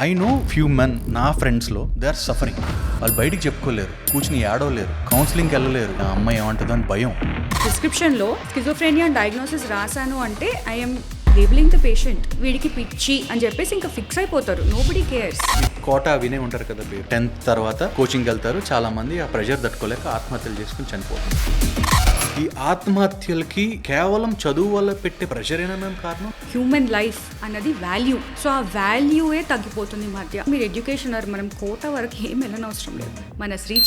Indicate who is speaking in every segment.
Speaker 1: I know few men నా ఫ్రెండ్స్లో they are suffering. వాళ్ళు బయటికి చెప్పుకోలేరు, కూర్చుని ఏడవలేరు, కౌన్సిలింగ్కి వెళ్ళలేరు. ఆ అమ్మాయి ఏమంటుందో అని భయం.
Speaker 2: ప్రిస్క్రిప్షన్లో స్కిజోఫ్రెనియా డయాగ్నోసిస్ రాశాను అంటే ఐఎమ్ లేబులింగ్ ద పేషెంట్, వీడికి పిచ్చి అని చెప్పేసి ఇంకా ఫిక్స్ అయిపోతారు. Nobody cares.
Speaker 1: కోటా వినే ఉంటారు కదా పేరు. 10th తర్వాత కోచింగ్ వెళ్తారు, చాలా మంది ఆ ప్రెషర్ తట్టుకోలేక ఆత్మహత్యలు చేసుకుని చనిపోతారు. ఈ ఆత్మహత్యలకి కేవలం చదువు వల్ల పెట్టే ప్రెషరేనా మేము కారణం?
Speaker 2: హ్యూమన్ లైఫ్ అన్నది వాల్యూ. సో ఆ వాల్యూయే తగ్గిపోతుంది ఈ మధ్య. మీరు ఎడ్యుకేషనర్, మనం కోట వరకు ఏం వెళ్ళనవసరం లేదు. మన శ్రీ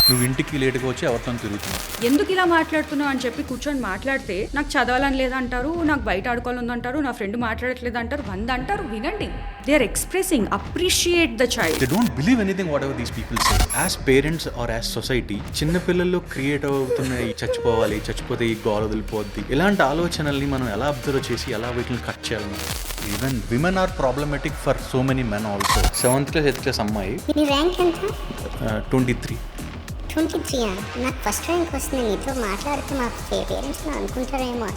Speaker 1: నువ్వు ఇంటికి లేటుగా వచ్చి ఎవరితో తిరుగుతున్నావు,
Speaker 2: ఎందుకు ఇలా మాట్లాడుతున్నావు అని చెప్పి కూర్చొని మాట్లాడితే నాకు చదవాలని లేదంటారు, నాకు బయట ఆడుకోవాలని అంటారు, నా ఫ్రెండ్ మాట్లాడట్లేదు అంటారు, 100 అంటారు. వినండి, they are expressing, appreciate the child.
Speaker 1: They don't believe anything whatever these people say. As parents or as society చిన్న పిల్లల్లో క్రియేట్ అవుతున్నాయి, చచ్చిపోవాలి, చచ్చిపోతే ఈ గోల వదిలిపోద్ది, ఇలాంటి ఆలోచనల్ని మనం ఎలా అబ్జర్వ్ చేసి ఎలా వీటిని కట్ చేయాలి? Even women are problematic for so many men also. 7th class 8th class అమ్మాయి
Speaker 3: నీ ర్యాంక్ ఎంత?
Speaker 1: 23.
Speaker 3: 23. నాకు ఫస్ట్ ర్యాంక్ వస్తుంది. నీతో మాట్లాడితే మా పేరెంట్స్ అనుకుంటారేమో.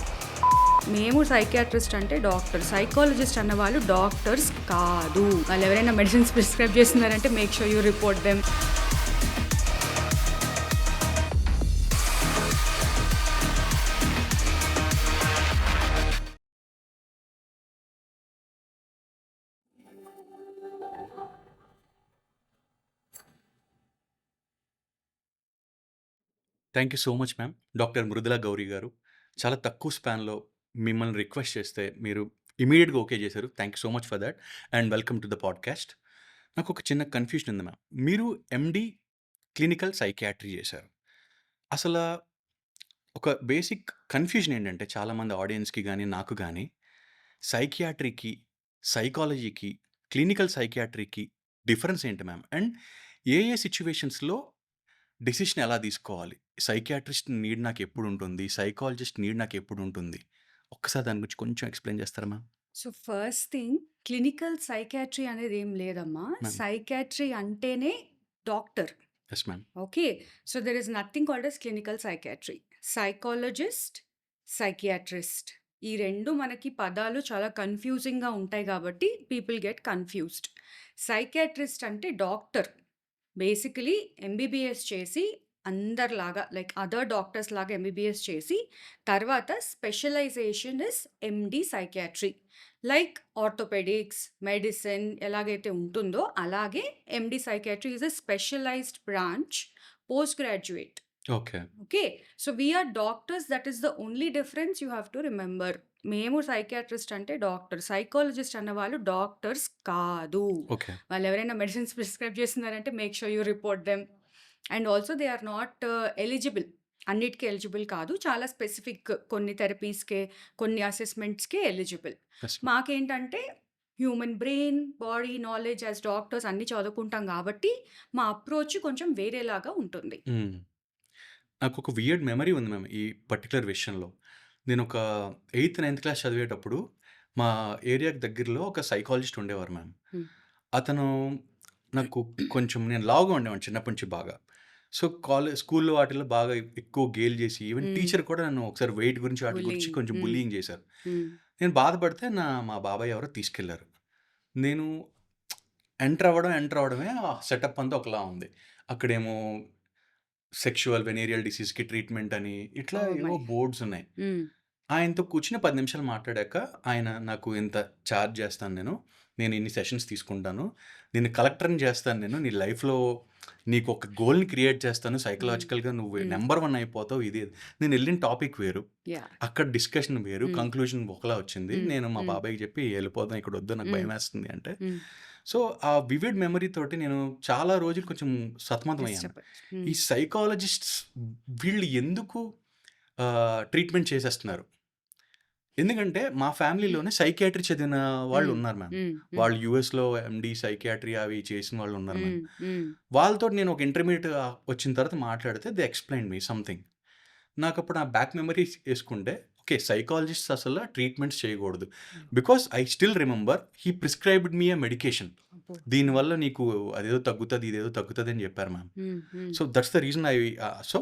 Speaker 2: మేము సైకియాట్రిస్ట్ అంటే డాక్టర్, సైకాలజిస్ట్ అన్న వాళ్ళు డాక్టర్స్ కాదు. వాళ్ళు ఎవరైనా మెడిసిన్స్ ప్రిస్క్రైబ్ చేస్తున్నారంటే make sure you report them.
Speaker 1: Thank you so much ma'am. Doctor Mridula Gauri garu, చాలా తక్కువ స్పాన్లో మిమ్మల్ని రిక్వెస్ట్ చేస్తే మీరు ఇమీడియట్గా ఓకే చేశారు. Thank you so much for that and welcome to the podcast. నాకు ఒక చిన్న కన్ఫ్యూజన్ ఉంది మ్యామ్. మీరు ఎండి క్లినికల్ సైకియాట్రీ చేశారు. అసలు ఒక బేసిక్ కన్ఫ్యూజన్ ఏంటంటే చాలామంది ఆడియన్స్కి కానీ నాకు కానీ సైకియాట్రీకి, సైకాలజీకి, క్లినికల్ సైకియాట్రీకి డిఫరెన్స్ ఏంటి మ్యామ్? అండ్ ఏ సిచ్యువేషన్స్లో డెసిషన్ ఎలా తీసుకోవాలి? సైకియాట్రిస్ట్ నీడ్ నాకు ఎప్పుడు ఉంటుంది, సైకాలజిస్ట్ నీడ్ నాకు ఎప్పుడు ఉంటుంది? ఒక్కసారి దాని గురించి కొంచెం ఎక్స్ప్లెయిన్ చేస్తారా ma'am?
Speaker 2: So first thing, clinical psychiatry అనేది ఏం లేదమ్మా.
Speaker 1: Ma'am.
Speaker 2: సైకాట్రీ అంటేనే doctor.
Speaker 1: Yes ma'am.
Speaker 2: Okay, so there is nothing called as clinical psychiatry. Psychologist, psychiatrist, ఈ రెండు మనకి పదాలు చాలా కన్ఫ్యూజింగ్గా ఉంటాయి కాబట్టి పీపుల్ గెట్ కన్ఫ్యూజ్డ్. సైకియాట్రిస్ట్ అంటే డాక్టర్, బేసికలీ ఎంబీబీఎస్ చేసి అందరిలాగా లైక్ అదర్ డాక్టర్స్ లాగా ఎంబీబీఎస్ చేసి తర్వాత specialization is MD psychiatry. Like orthopedics, medicine ఎలాగైతే ఉంటుందో అలాగే MD psychiatry is a specialised branch, post graduate.
Speaker 1: Okay.
Speaker 2: Okay, so we are doctors, that is the only difference you have to remember. మేము psychiatrist అంటే doctor, psychologist అన్న వాళ్ళు doctors కాదు.
Speaker 1: Okay.
Speaker 2: వాళ్ళు ఎవరైనా మెడిసిన్స్ ప్రిస్క్రైబ్ చేస్తున్నారంటే make sure you report them. And also they are not eligible, అన్నిటికీ eligible కాదు. చాలా స్పెసిఫిక్ కొన్ని థెరపీస్కే, కొన్ని అసెస్మెంట్స్కే ఎలిజిబుల్.
Speaker 1: ఎస్.
Speaker 2: మాకేంటంటే human brain, body knowledge as doctors అన్నీ చదువుకుంటాం కాబట్టి మా అప్రోచ్ కొంచెం వేరేలాగా ఉంటుంది.
Speaker 1: నాకు ఒక వియర్డ్ మెమరీ ఉంది మ్యామ్ ఈ పర్టికులర్ విషయంలో. నేను ఒక 8th 9th క్లాస్ చదివేటప్పుడు మా ఏరియాకి దగ్గరలో ఒక సైకాలజిస్ట్ ఉండేవారు మ్యామ్.
Speaker 2: Hmm.
Speaker 1: అతను నాకు కొంచెం, నేను లావుగా ఉండేవాడిని చిన్నప్పటి నుంచి బాగా. సో స్కూల్లో వాటిల్లో బాగా ఎక్కువ గేల్ చేసి ఈవెన్ టీచర్ కూడా నన్ను ఒకసారి వెయిట్ గురించి వాటి గురించి
Speaker 2: Bullying.
Speaker 1: కొంచెం బుల్లింగ్ చేశారు.
Speaker 2: Hmm.
Speaker 1: నేను బాధపడితే మా బాబాయ్ ఎవరో తీసుకెళ్లారు. నేను ఎంటర్ అవ్వడమే ఆ సెటప్ అంతా ఒకలా ఉంది. అక్కడేమో సెక్షువల్ వెనేరియల్ డిసీజ్కి ట్రీట్మెంట్ అని ఇట్లా
Speaker 2: Oh
Speaker 1: ఏవో
Speaker 2: my.
Speaker 1: బోర్డ్స్ ఉన్నాయి.
Speaker 2: Hmm.
Speaker 1: ఆయనతో కూర్చుని 10 నిమిషాలు మాట్లాడాక ఆయన నాకు ఇంత ఛార్జ్ చేస్తాను, నేను ఇన్ని సెషన్స్ తీసుకుంటాను, నేను కలెక్టర్ని చేస్తాను, నీ లైఫ్లో నీకు ఒక గోల్ని క్రియేట్ చేస్తాను, సైకలాజికల్గా నువ్వు నెంబర్ 1 అయిపోతావు. ఇది నేను వెళ్ళిన టాపిక్ వేరు,
Speaker 2: Yeah.
Speaker 1: అక్కడ డిస్కషన్ వేరు, కంక్లూజన్ ఒకలా వచ్చింది. నేను మా బాబాయ్కి చెప్పి వెళ్ళిపోదాం, ఇక్కడ వద్దు, నాకు భయం వేస్తుంది అంటే.
Speaker 2: Hmm.
Speaker 1: సో ఆ వివిడ్ మెమరీ తోటి నేను చాలా రోజులు కొంచెం సతమతం అయ్యాను.
Speaker 2: Hmm.
Speaker 1: ఈ సైకాలజిస్ట్స్ వీళ్ళు ఎందుకు ట్రీట్మెంట్ చేసేస్తున్నారు? ఎందుకంటే మా ఫ్యామిలీలోనే సైకియాట్రీ చదివిన వాళ్ళు ఉన్నారు మ్యామ్.
Speaker 2: Hmm.
Speaker 1: వాళ్ళు యూఎస్లో ఎండి సైకియాట్రీ అవి చేసిన వాళ్ళు ఉన్నారు మ్యామ్.
Speaker 2: Hmm.
Speaker 1: వాళ్ళతో నేను ఒక ఇంటర్మీడియట్ వచ్చిన తర్వాత మాట్లాడితే దే ఎక్స్ప్లెయిన్ మీ సంథింగ్. నాకు అప్పుడు ఆ బ్యాక్ మెమరీ వేసుకుంటే ఓకే, సైకాలజిస్ట్ అసలు ట్రీట్మెంట్స్ చేయకూడదు. Because I still remember he prescribed me a medication. దీనివల్ల నీకు అదేదో తగ్గుతుంది, ఇదేదో తగ్గుతుంది అని చెప్పారు ma'am. So that's the reason so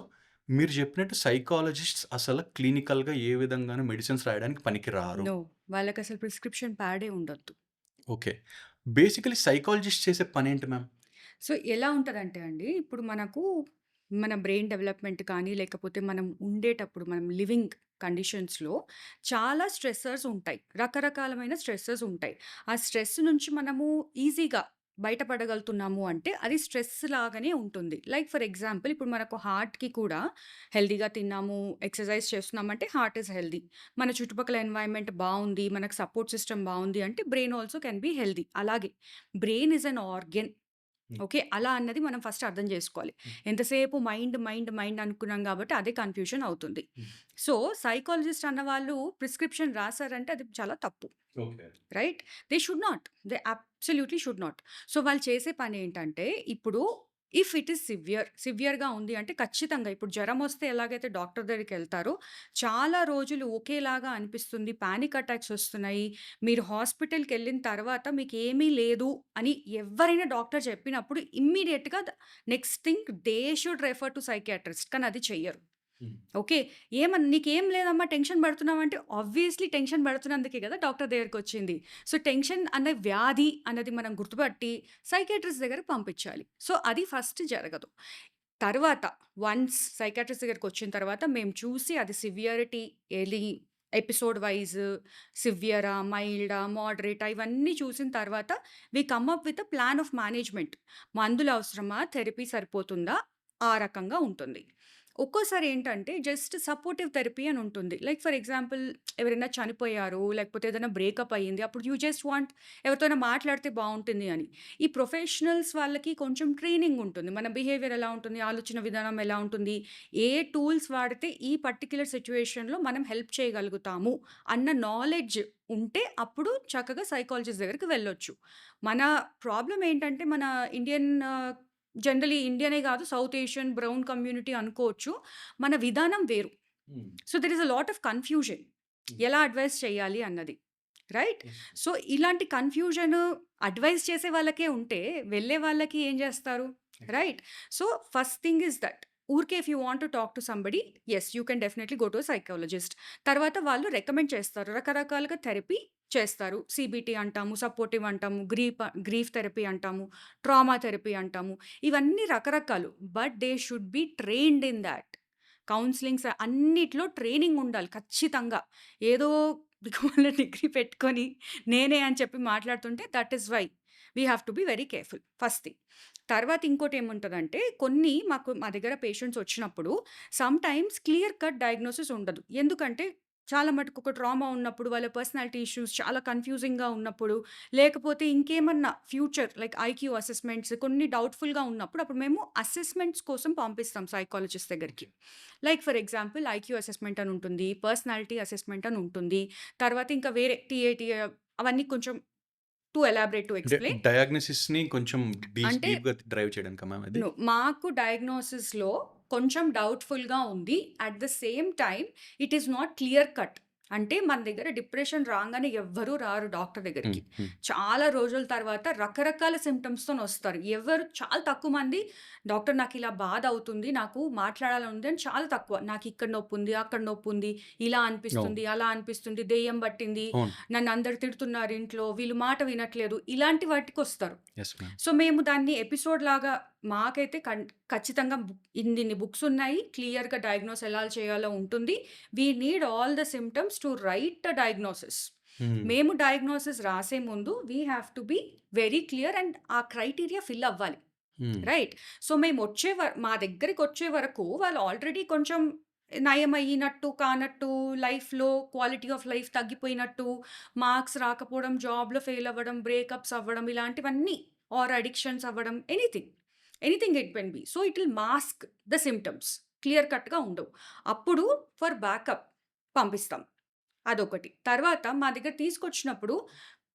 Speaker 1: మీరు చెప్పినట్టు సైకాలజిస్ట్స్ అసలు క్లినికల్గా ఏ విధంగానూ మెడిసిన్స్ రాయడానికి పనికి రారు.
Speaker 2: No, వాళ్ళకి అసలు ప్రిస్క్రిప్షన్ ప్యాడే ఉండొద్దు.
Speaker 1: ఓకే. బేసికల్లీ సైకాలజిస్ట్ చేసే పనేంటి మ్యామ్?
Speaker 2: సో, ఎలా ఉంటదంటే అండి, ఇప్పుడు మనకు మన బ్రెయిన్ డెవలప్‌మెంట్ కానీ, లేకపోతే మనం ఉండేటప్పుడు మనం లివింగ్ కండిషన్స్‌లో చాలా స్ట్రెసర్స్ ఉంటాయి. రకరకాలమైన స్ట్రెసర్స్ ఉంటాయి. ఆ స్ట్రెస్ నుంచి మనము ఈజీగా బయటపడగలుగుతున్నాము అంటే, అది స్ట్రెస్ లాగానే ఉంటుంది. లైక్ ఫర్ ఎగ్జాంపుల్ ఇప్పుడు మనకు హార్ట్‌కి కూడా హెల్తీగా తిన్నాము, ఎక్సర్సైజ్ చేస్తున్నామంటే హార్ట్ ఈస్ హెల్తీ. మన చుట్టుపక్కల ఎన్వైర్న్‌మెంట్ బావుంది, మనకు సపోర్ట్ సిస్టమ్ బావుంది అంటే brain also can be healthy. అలాగే బ్రెయిన్ ఈస్ ఎన్ ఆర్గన్.
Speaker 1: హ్మ్.
Speaker 2: ఓకే. అలా అన్నది మనం ఫస్ట్ అర్థం జేసుకోవాలి.
Speaker 1: హ్మ్.
Speaker 2: ఎంతసేపు మైండ్, మైండ్, మైండ్ అనుకున్నాం గాబట్టి అదే కన్‌ఫ్యూజన్ అవుతుంది.
Speaker 1: హ్మ్.
Speaker 2: సో, సైకాలజిస్ట్ అన్నవాళ్ళు ప్రిస్క్రిప్షన్ రాసారంటే అది చాలా తప్పు.
Speaker 1: Okay.
Speaker 2: Right? They should not. They absolutely should not. So, వాళ్ళు చేసే పనేంటంటే, ఇప్పుడు ఇఫ్ ఇట్ ఈస్ సివియర్‌గా ఉంది అంటే ఖచ్చితంగా ఇప్పుడు జ్వరమొస్తే ఎలాగైతే డాక్టర్ దగ్గరికెళ్తారో, చాలా రోజులు ఒకేలాగా అనిపిస్తుంది, పానిక్ అటాక్స్ ఒస్తున్నాయి, మీరు హాస్పిటల్‌కెళ్ళిన తర్వాత మీకేమీ లేదు అని ఎవ్వరైనా డాక్టర్ చెప్పినప్పుడు ఇమ్మీడియేట్‌గా next thing they should refer to psychiatrist. కానీ అది చెయ్యరు.
Speaker 1: హ్మ్.
Speaker 2: ఓకే. "నీకేం లేదమ్మా టెన్షన్ పడుతున్నావంటే" ఆబ్వియస్‌లీ టెన్షన్ పడుతున్నందుకే గదా డాక్టర్ దగ్గరికొచ్చింది. సో, టెన్షన్ అనే వ్యాధి అన్నది మనం గుర్తుపట్టి సైకియాట్రిస్ట్ దగ్గరికి పంపించాలి. సో, అది ఫస్ట్ జరగదు. తర్వాత వన్స్ సైకియాట్రిస్ట్ దగ్గరికొచ్చిన తర్వాత మేము చూసి అది సివియారిటీ ఎలి ఎపిసోడ్ వైస్ సివియరా, మైల్డా, మోడరేటా ఇవన్నీ చూసిన తర్వాత we come up with a plan of management. మందులు అవసరమా? థెరపీ సరిపోతుందా? ఆ రకంగా ఉంటుంది. ఒక్కోసారి ఏంటంటే జస్ట్ సపోర్టివ్ థెరపీ అని ఉంటుంది. లైక్ ఫర్ ఎగ్జాంపుల్ ఎవరైనా చనిపోయారు, లేకపోతే ఏదైనా బ్రేకప్ అయ్యింది. అప్పుడు యూ జస్ట్ వాంట్ ఎవరితోనైనా మాట్లాడితే బావుంటుంది అని. ఈ ప్రొఫెషనల్స్ వాళ్ళకి కొంచెం ట్రైనింగ్ ఉంటుంది. మన బిహేవియర్ ఎలా ఉంటుంది, ఆలోచన విధానం ఎలా ఉంటుంది, ఏ టూల్స్ వాడితే ఈ పర్టిక్యులర్ సిట్యుయేషన్‌లో మనం హెల్ప్ చేయగలుగుతాము అన్న నాలెడ్జ్ ఉంటే అప్పుడు చక్కగా సైకాలజిస్ట్ దగ్గరికి వెళ్ళొచ్చు. మన ప్రాబ్లమ్ ఏంటంటే మన ఇండియన్ జనరల్లీ ఇండియనే గాదు సౌత్ ఏషియన్, బ్రౌన్ కమ్యూనిటీ అనుకోవచ్చు. మన విధానం వేరు.
Speaker 1: Hmm.
Speaker 2: So, there is a lot of confusion.
Speaker 1: Hmm.
Speaker 2: ఎలా అడ్వైస్ చేయాలి అన్నది. రైట్?
Speaker 1: యెస్.
Speaker 2: సో, ఇలాంటి కన్‌ఫ్యూజన్ అడ్వైస్ చేసే వాళ్ళకే ఉంటే, వెళ్ళే వాళ్ళకి ఏం జేస్తారు? Right? So, first thing is that. ఊరికే if you want to talk to somebody, yes you can definitely go to a psychologist. తర్వాత వాళ్ళు రికమెండ్ చేస్తారు. రకరకాలుగా థెరపీ చేస్తారు. సీబీటీ అంటాము, సపోర్టివ్ అంటాము, గ్రీఫ్ థెరపీ అంటాము, ట్రామా థెరపీ అంటాము. ఇవన్నీ రకరకాలు. But they should be trained in thought. Counsellings అన్నిట్లో ట్రైనింగ్ ఉండాలి ఖచ్చితంగా. ఏదో దిక్కుమాలిన డిగ్రీ పెట్టుకొని నేనే అని చెప్పి మాట్లాడుతుంటే that is why we have to be very careful first thing. తర్వాత ఇంకోటేముంటదంటే మా దగ్గర పేషెంట్స్ వచ్చినప్పుడు సమ్‌టైమ్స్ క్లియర్ కట్ డయాగ్నోసిస్ ఉండదు. ఎందుకంటే చాలా మటుకు ఒక ట్రామా ఉన్నప్పుడు, వాళ్ళ పర్సనాలిటీ ఇష్యూస్ చాలా కన్‌ఫ్యూజింగ్‌గా ఉన్నప్పుడు, లేకపోతే ఇంకేమన్నా ఫ్యూచర్ లైక్ ఐక్యూ అసెస్మెంట్స్ కొన్ని డౌట్‌ఫుల్‌గా ఉన్నప్పుడు అప్పుడు మేము అసెస్మెంట్స్ కోసం పంపిస్తాం సైకాలజిస్ట్ దగ్గరికి. Like for example IQ assessment అని ఉంటుంది. పర్సనాలిటీ అసెస్మెంట్ అని ఉంటుంది. తర్వాత ఇంకా వేరే టీఏటీఏ అవన్నీ కొంచెం టు ఎలాబరేట్ టు
Speaker 1: అంటే
Speaker 2: ఎక్స్‌ప్లెయిన్.
Speaker 1: డయాగ్నోసిస్‌ని కొంచెం
Speaker 2: అంటే
Speaker 1: డీప్‌గా డ్రైవ్ చేయడానికా మ్యామ్ అది?
Speaker 2: మాకు డయాగ్నోసిస్‌లో కొంచెం డౌట్‌ఫుల్‌గా ఉంది. At the same time it is not clear cut. అంటే మన దగ్గర డిప్రెషన్ రాంగానే ఎవ్వరూ రారు డాక్టర్
Speaker 1: హ్మ్.
Speaker 2: దగ్గరికి.
Speaker 1: హ్మ్.
Speaker 2: చాలా రోజుల తర్వాత రకరకాల సింప్టమ్స్‌తోనొస్తారు. చాలా తక్కువ మంది డాక్టర్ నాకిలా బాధ అవుతుంది, నాకు మాట్లాడాలని ఉంది అని చాలా తక్కువ. నాకిక్కడ నొప్పుంది, అక్కడ నొప్పుంది, ఇలా
Speaker 1: అవును.
Speaker 2: అనిపిస్తుంది, అలా అనిపిస్తుంది, దెయ్యం పట్టింది,
Speaker 1: అవును.
Speaker 2: నన్నందరూ తిడుతున్నారు ఇంట్లో, వీళ్ళు మాట వినట్లేదు, ఇలాంటి వాటికొస్తారు.
Speaker 1: Yes ma'am.
Speaker 2: సో, మేము దాన్ని ఎపిసోడ్‌లాగా మాకైతే ఖచ్చితంగా ఇన్నిన్ని బుక్స్ ఉన్నాయి. క్లియర్‌గా డయాగ్నోస్ ఎలా చేయాలో ఉంటుంది. We need all the symptoms to write a diagnosis.
Speaker 1: Hmm.
Speaker 2: మేము డయాగ్నోసిస్ రాసే ముందు we have to be very clear and ఆ క్రైటీరియా ఫిల్ అవ్వాలి.
Speaker 1: హ్మ్.
Speaker 2: రైట్? సో, మా దగ్గరికొచ్చే వరకు వాళ్ళు ఆల్రెడీ కొంచెం నయమయ్యినట్టు, కానట్టు, లైఫ్‌లో క్వాలిటీ ఆఫ్ లైఫ్ తగ్గిపోయినట్టు, మార్క్స్ రాకపోవడం, జాబ్‌లో ఫెయిల్ అవ్వడం, బ్రేకప్స్ అవ్వడం ఇలాంటివన్నీ ఆర్ అడిక్షన్స్ అవ్వడం anything it can be. So, it will mask the symptoms. Clear కట్‌గా ఉండవు. అప్పుడు ఫర్ బ్యాకప్ పంపిస్తాం. అదొకటి. తర్వాత మా దగ్గర తీసుకొచ్చినప్పుడు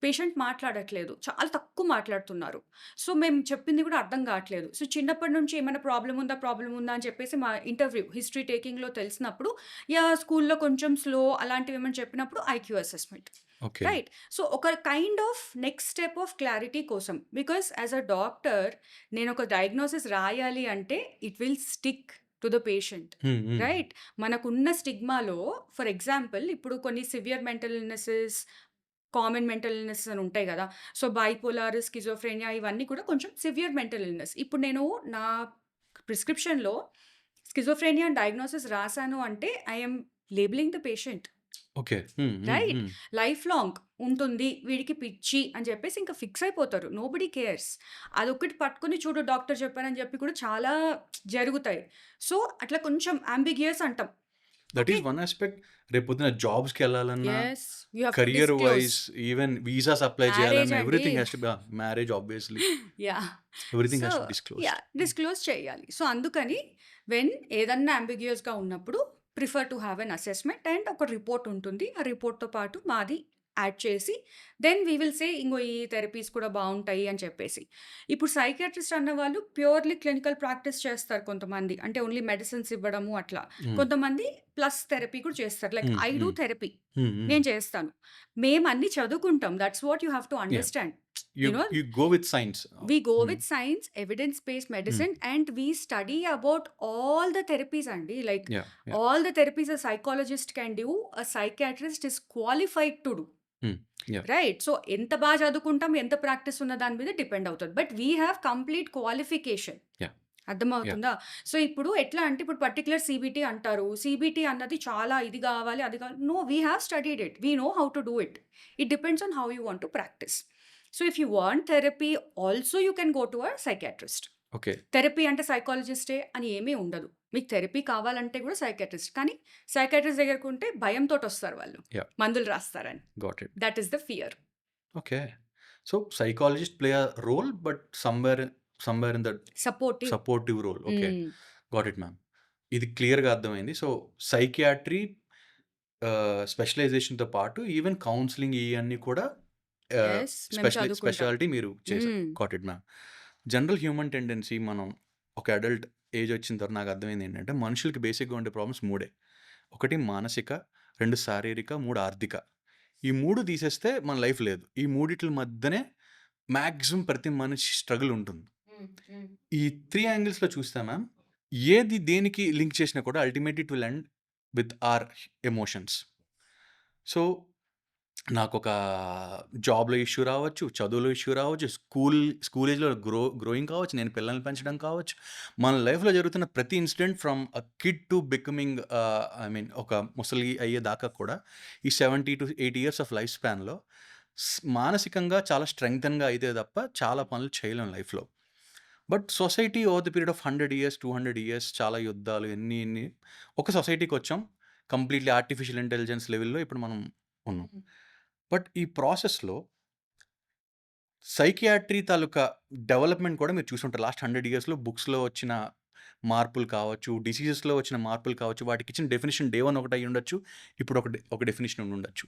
Speaker 2: పేషెంట్ మాట్లాడట్లేదు. చాలా తక్కువ మాట్లాడుతున్నారు. సో, మేము చెప్పింది కూడా అర్థం కావట్లేదు. సో, చిన్నప్పటి నుంచి ఏమైనా ప్రాబ్లమ్ ఉందా అని చెప్పేసి మా ఇంటర్వ్యూ హిస్టరీ టేకింగ్‌లో తెలిసినప్పుడు స్కూల్‌లో కొంచెం స్లో అలాంటివేమైనా చెప్పినప్పుడు IQ assessment.
Speaker 1: Okay.
Speaker 2: Right. So, ఒక kind of next step of clarity కోసం. బికాజ్ యాస్ ఎ డాక్టర్ నేనొక డయాగ్నోసిస్ రాయాలి అంటే it will stick to the patient.
Speaker 1: Hmm. Hmm.
Speaker 2: Right? మనకున్న స్టిగ్మాలో ఫర్ ఎగ్జాంపుల్ ఇప్పుడు కొన్ని severe mental illnesses common mental illness అని ఉంటాయి గదా! సో, బైపోలార్, స్కిజోఫ్రెనియా ఇవన్నీ కూడా కొంచెం సివియర్ మెంటల్ ఇల్‌నెస్. ఇప్పుడు నేను నా ప్రిస్క్రిప్షన్‌లో స్కిజోఫ్రెనియా డయాగ్నోసిస్ రాసాను అంటే I am labelling the patient.
Speaker 1: Okay.
Speaker 2: Right. Life long ఉంటుంది. వీడికి పిచ్చి అని చెప్పేసి ఇంకా ఫిక్స్ అయిపోతారు. Nobody cares. అదొక్కటి పట్టుకొని చూడు డాక్టర్ చెప్పారని చెప్పి కూడా చాలా జరుగుతాయి. సో, అట్లా కొంచెం అంబిగియస్ అంటాం.
Speaker 1: That
Speaker 2: okay.
Speaker 1: Is one aspect. రేపొద్దున జాబ్స్‌కెళ్ళాలన్నా,
Speaker 2: yes. You have to
Speaker 1: career
Speaker 2: disclose.
Speaker 1: Wise, even visas apply
Speaker 2: marriage
Speaker 1: చేయాలన్నా
Speaker 2: అండి.
Speaker 1: Everything has to be marriage obviously.
Speaker 2: Yeah!
Speaker 1: Everything
Speaker 2: so,
Speaker 1: has to disclose.
Speaker 2: Disclose చేయాలి. So, అందుకని ఏదన్నా అంబిగియస్‌గా ఉన్నప్పుడు prefer to have an assessment and ఒక report ఉంటుంది. ఆ రిపోర్ట్‌తో పాటు మాది యాడ్ చేసి దెన్ వి విల్ సే ఇంగో ఈ థెరపీస్ కూడా బావుంటాయి అని చెప్పేసి. ఇప్పుడు సైకియాట్రిస్ట్ అన్నవాళ్ళు ప్యూర్‌లీ క్లినికల్ ప్రాక్టీస్ చేస్తారు కొంతమంది. అంటే ఓన్లీ మెడిసిన్స్ ఇవ్వడము అట్లా. కొంతమంది ప్లస్ థెరపీ కూడా చేస్తారు. Like I do therapy. నేను చేస్తాను. మేమన్నీ చదువుకుంటాం. That's what you have to understand.
Speaker 1: You
Speaker 2: you know
Speaker 1: you go with science.
Speaker 2: we go with science, evidence-based medicine, and we study about all the therapies andi. Like
Speaker 1: yeah! Yeah!
Speaker 2: all the therapies a psychologist can do, a psychiatrist is qualified to do.
Speaker 1: Yeah!
Speaker 2: Right. So, ఎంత బాగా చదువుకుంటాం, ఎంత practice ఉన్న దాని మీద depend అవుతది. But we have complete qualification.
Speaker 1: Yeah!
Speaker 2: అర్థమవుతుందా? So, ఇప్పుడు ఎట్లా అంటే ఇప్పుడు పర్టిక్యులర్ సీబీటీ అంటారు. సీబీటీ అన్నది చాలా ఇది కావాలి, అది కావాలి. No, we have studied it. We know how to do it. It depends on how you want to practice. So, if you want therapy also you can go to a psychiatrist.
Speaker 1: Okay.
Speaker 2: Therapy అంటే సైకాలజిస్టే అని ఏమీ ఉండదు. మీకు therapy కావాలంటే కూడా psychiatrist. కానీ psychiatrist దగ్గరకుంటే భయంతోటొస్తారు వాళ్ళు.
Speaker 1: యాహ్!
Speaker 2: మందులు రాస్తారని.
Speaker 1: Got it.
Speaker 2: That is the fear.
Speaker 1: Okay. So, psychologist play a role but somewhere in the
Speaker 2: supportive.
Speaker 1: Supportive role. Okay.
Speaker 2: Hmm.
Speaker 1: Got it ma'am. ఇది క్లియర్‌గా అర్థమైంది. సో, సైకియాట్రీ స్పెషలైజేషన్‌తో పాటు ఈవెన్ కౌన్సెలింగ్ ఇయన్నీ కూడా
Speaker 2: యెస్. మేము చదువుకుంటాం.
Speaker 1: స్పెషాలిటీ మీరు చేశారు.
Speaker 2: హ్మ్.
Speaker 1: Got it ma'am. General human tendency మనం ఒక అడల్ట్ ఏజ్ వచ్చిన తర్వాత నాకు అర్థమైంది ఏంటంటే మనుషులకి బేసిక్‌గా ఉండే ప్రాబ్లమ్స్ 3. 1 మానసిక, 2 శారీరక, 3 ఆర్థిక. ఈ 3 తీసేస్తే మన లైఫ్ లేదు. ఈ మూడిట్ల మధ్యనే మాక్సిమం ప్రతి మనిషి స్ట్రగుల్ ఉంటుంది. ఈ 3 యాంగిల్స్‌లో చూస్తే మ్యామ్ ఏది దేనికి లింక్ చేసినా కూడా ultimately it will end with our emotions. So, నాకొక జాబ్‌లో ఇష్యూ రావచ్చు, చదువులో ఇష్యూ రావచ్చు, స్కూల్ ఏజ్‌లో గ్రోయింగ్ కావచ్చు, నేను పిల్లల్ని పెంచడం కావచ్చు. మన లైఫ్‌లో జరుగుతున్న ప్రతి incident from a kid to becoming I mean ఒక ముసలి అయ్యేదాకా కూడా ఈ 70-80 ఇయర్స్ ఆఫ్ లైఫ్ స్పాన్‌లో మానసికంగా చాలా స్ట్రెంగ్తెన్‌గా అయితే తప్ప చాలా పనులు చేయలేం లైఫ్‌లో. But society over the period of 100 years, 200 years చాలా యుద్ధాలు ఎన్ని ఒక సొసైటీకి వచ్చాం. కంప్లీట్‌లీ ఆర్టిఫిషియల్ ఇంటెలిజెన్స్ లెవెల్‌లో ఇప్పుడు మనం ఉన్నాం. బట్ ఈ ప్రాసెస్‌లో సైకియాట్రీ తాలూకా డెవలప్‌మెంట్ కూడా మీరు చూసుంటారు. లాస్ట్ 100 ఇయర్స్‌లో బుక్స్‌లో వచ్చిన మార్పులు కావచ్చు, డిసీజెస్‌లో వచ్చిన మార్పులు కావచ్చు, వాటికి ఇచ్చిన డెఫినిషన్ డే 1 ఒకటి అయ్యుండొచ్చు. ఇప్పుడు ఒక డెఫినిషన్ ఉండుండొచ్చు.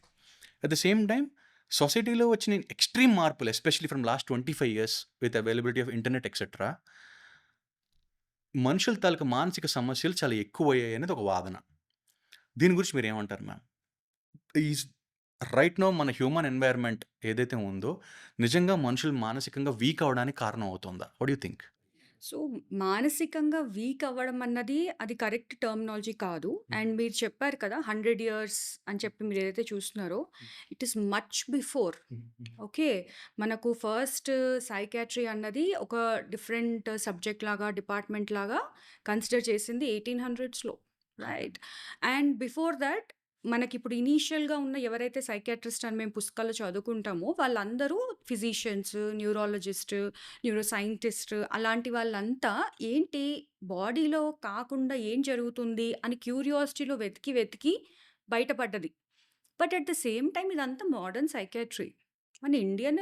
Speaker 1: అట్ ద సేమ్ టైమ్ సొసైటీలో వచ్చిన ఎక్స్‌ట్రీమ్ మార్పులు especially from last 25 years with availability of internet etcetera మనుషుల తాలూకా మానసిక సమస్యలు చాలా ఎక్కువయ్యాయి అనేది ఒక వాదన. దీని గురించి మీరేమంటారు మ్యామ్? ఈజ్ రైట్ నౌ మన హ్యూమన్ ఎన్వైర్న్మెంట్ ఏదైతే ఉందో నిజంగా మనుషులు మానసికంగా వీక్ అవ్వడానికి కారణం అవుతుందా? What you think?
Speaker 2: సో, మానసికంగా వీక్ అవ్వడం అన్నది అది కరెక్ట్ టర్మినాలజీ కాదు. అండ్ మీరు చెప్పారు కదా 100 ఇయర్స్ అని చెప్పి మీరు ఏదైతే చూస్తున్నారో it is much before. Okay. మనకు ఫస్ట్ సైకియాట్రీ అన్నది ఒక డిఫరెంట్ సబ్జెక్ట్ లాగా, డిపార్ట్మెంట్ లాగా కన్సిడర్ చేసింది 1800స్‌లో. రైట్. అండ్ బిఫోర్ దట్ మనకిప్పుడు ఇనీషియల్‌గా ఉన్న ఎవరైతే సైకియాట్రిస్ట్ అని మేము పుస్తకాల్లో చదువుకుంటామో వాళ్ళందరూ ఫిజిషియన్స్, న్యూరాలజిస్ట్, న్యూరో సైంటిస్ట్ అలాంటి వాళ్ళంతా ఏంటి బాడీలో కాకుండా ఏం జరుగుతుంది అని క్యూరియాసిటీలో వెతికి బయటపడ్డది. But at the same time ఇదంతా మోడర్న్ సైకియాట్రీ. మన ఇండియన్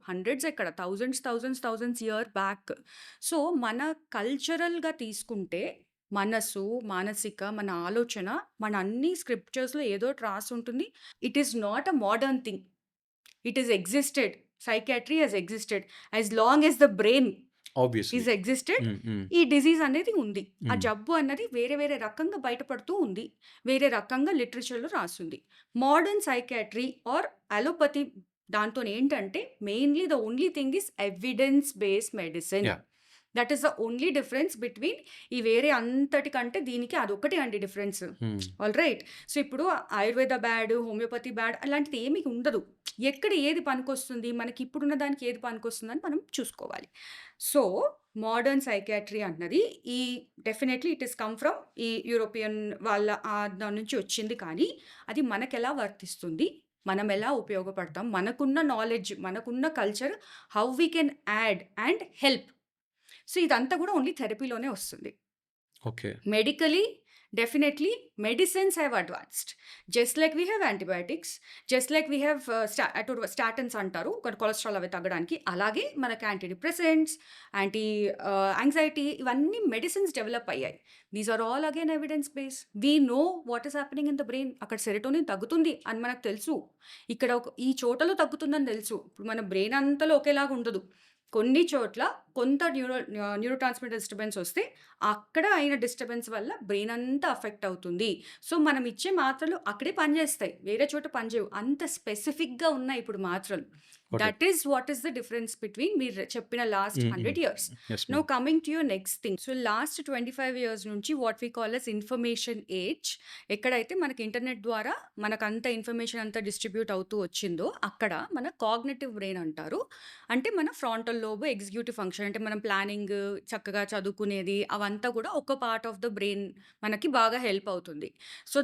Speaker 2: హండ్రెడ్స్ ఎక్కడ థౌజండ్స్ ఇయర్ బ్యాక్. సో, మన కల్చరల్‌గా తీసుకుంటే మనసు, మానసిక, మన ఆలోచన, మన అన్ని స్క్రిప్చర్స్‌లో ఏదో ఒకటి రాసుంటుంది. It is not a modern thing. It is existed. Psychiatry has existed. As long as the brain
Speaker 1: obviously.
Speaker 2: Is existed ఈ డిజీజ్ అనేది ఉంది. ఆ జబ్బు అన్నది వేరే వేరే రకంగా బయటపడుతూ ఉంది. వేరే రకంగా లిటరేచర్‌లో రాసుంది. మోడర్న్ సైకియాట్రీ ఆర్ అలోపతి దాంతోనేంటంటే mainly the only thing is evidence based medicine.
Speaker 1: Yeah!
Speaker 2: That is the only difference between ఈ వేరే అంతటికంటే దీనికి అదొకటి అండి డిఫరెన్స్. All right. సో ఇప్పుడు ఆయుర్వేద బ్యాడ్, హోమియోపతి బ్యాడ్ అలాంటిది ఏమీ ఉండదు. ఎక్కడ ఏది పనికొస్తుంది, మనకి ఇప్పుడున్న దానికి ఏది పనికొస్తుందని మనం చూసుకోవాలి. సో మోడర్న్ సైకియాట్రీ అన్నది ఈ definitely it is come from ఈ యూరోపియన్ వాళ్ళ దాని నుంచి వచ్చింది. కానీ అది మనకెలా వర్తిస్తుంది, మనం ఎలా ఉపయోగపడతాం, మనకున్న నాలెడ్జ్, మనకున్న culture, how we can add and help. So ఇదంతా కూడా ఓన్లీ థెరపీలోనే వస్తుంది.
Speaker 1: Okay.
Speaker 2: Medically definitely medicines have advanced. Just like we have antibiotics, just like we have statins అంటారు కొలెస్ట్రాల్ అవి తగ్గడానికి, అలాగే మనకి యాంటీ డిప్రెసెంట్స్, యాంటీ యాంగ్జైటీ, ఇవన్నీ మెడిసిన్స్ డెవలప్ అయ్యాయి. These are all again evidence base. We know what is happening in the brain. అక్కడ serotonin తగ్గుతుంది అని మనకు తెలుసు, ఇక్కడ ఈ చోటలో తగ్గుతుందని తెలుసు. ఇప్పుడు మన బ్రెయిన్ అంతలో ఒకేలాగా ఉండదు. కొన్ని చోట్ల కొంత న్యూరో ట్రాన్స్మిటర్ డిస్టర్బెన్స్ వస్తే అక్కడ అయిన డిస్టర్బెన్స్ వల్ల బ్రెయిన్ అంతా అఫెక్ట్ అవుతుంది. సో మనం ఇచ్చే మాత్రలు అక్కడే పనిచేస్తాయి, వేరే చోట పనిచేయవు. అంత స్పెసిఫిక్గా ఉన్నాయి ఇప్పుడు మాత్రలు. That is what is the difference between మీరు చెప్పిన last 100 years. No coming to your next thing. So last 25 years నుంచి what we call as information age, ఎక్కడైతే మనకి ఇంటర్నెట్ ద్వారా మనకు అంత ఇన్ఫర్మేషన్ అంతా డిస్ట్రిబ్యూట్ అవుతూ వచ్చిందో అక్కడ మన కాగ్నిటివ్ బ్రెయిన్ అంటారు. అంటే మన ఫ్రాంటల్ లోబ్, ఎగ్జిక్యూటివ్ ఫంక్షన్, అంటే మనం ప్లానింగ్, చక్కగా చదువుకునేది, అవంతా కూడా ఒక పార్ట్ ఆఫ్ ద బ్రెయిన్ మనకి బాగా హెల్ప్ అవుతుంది. సో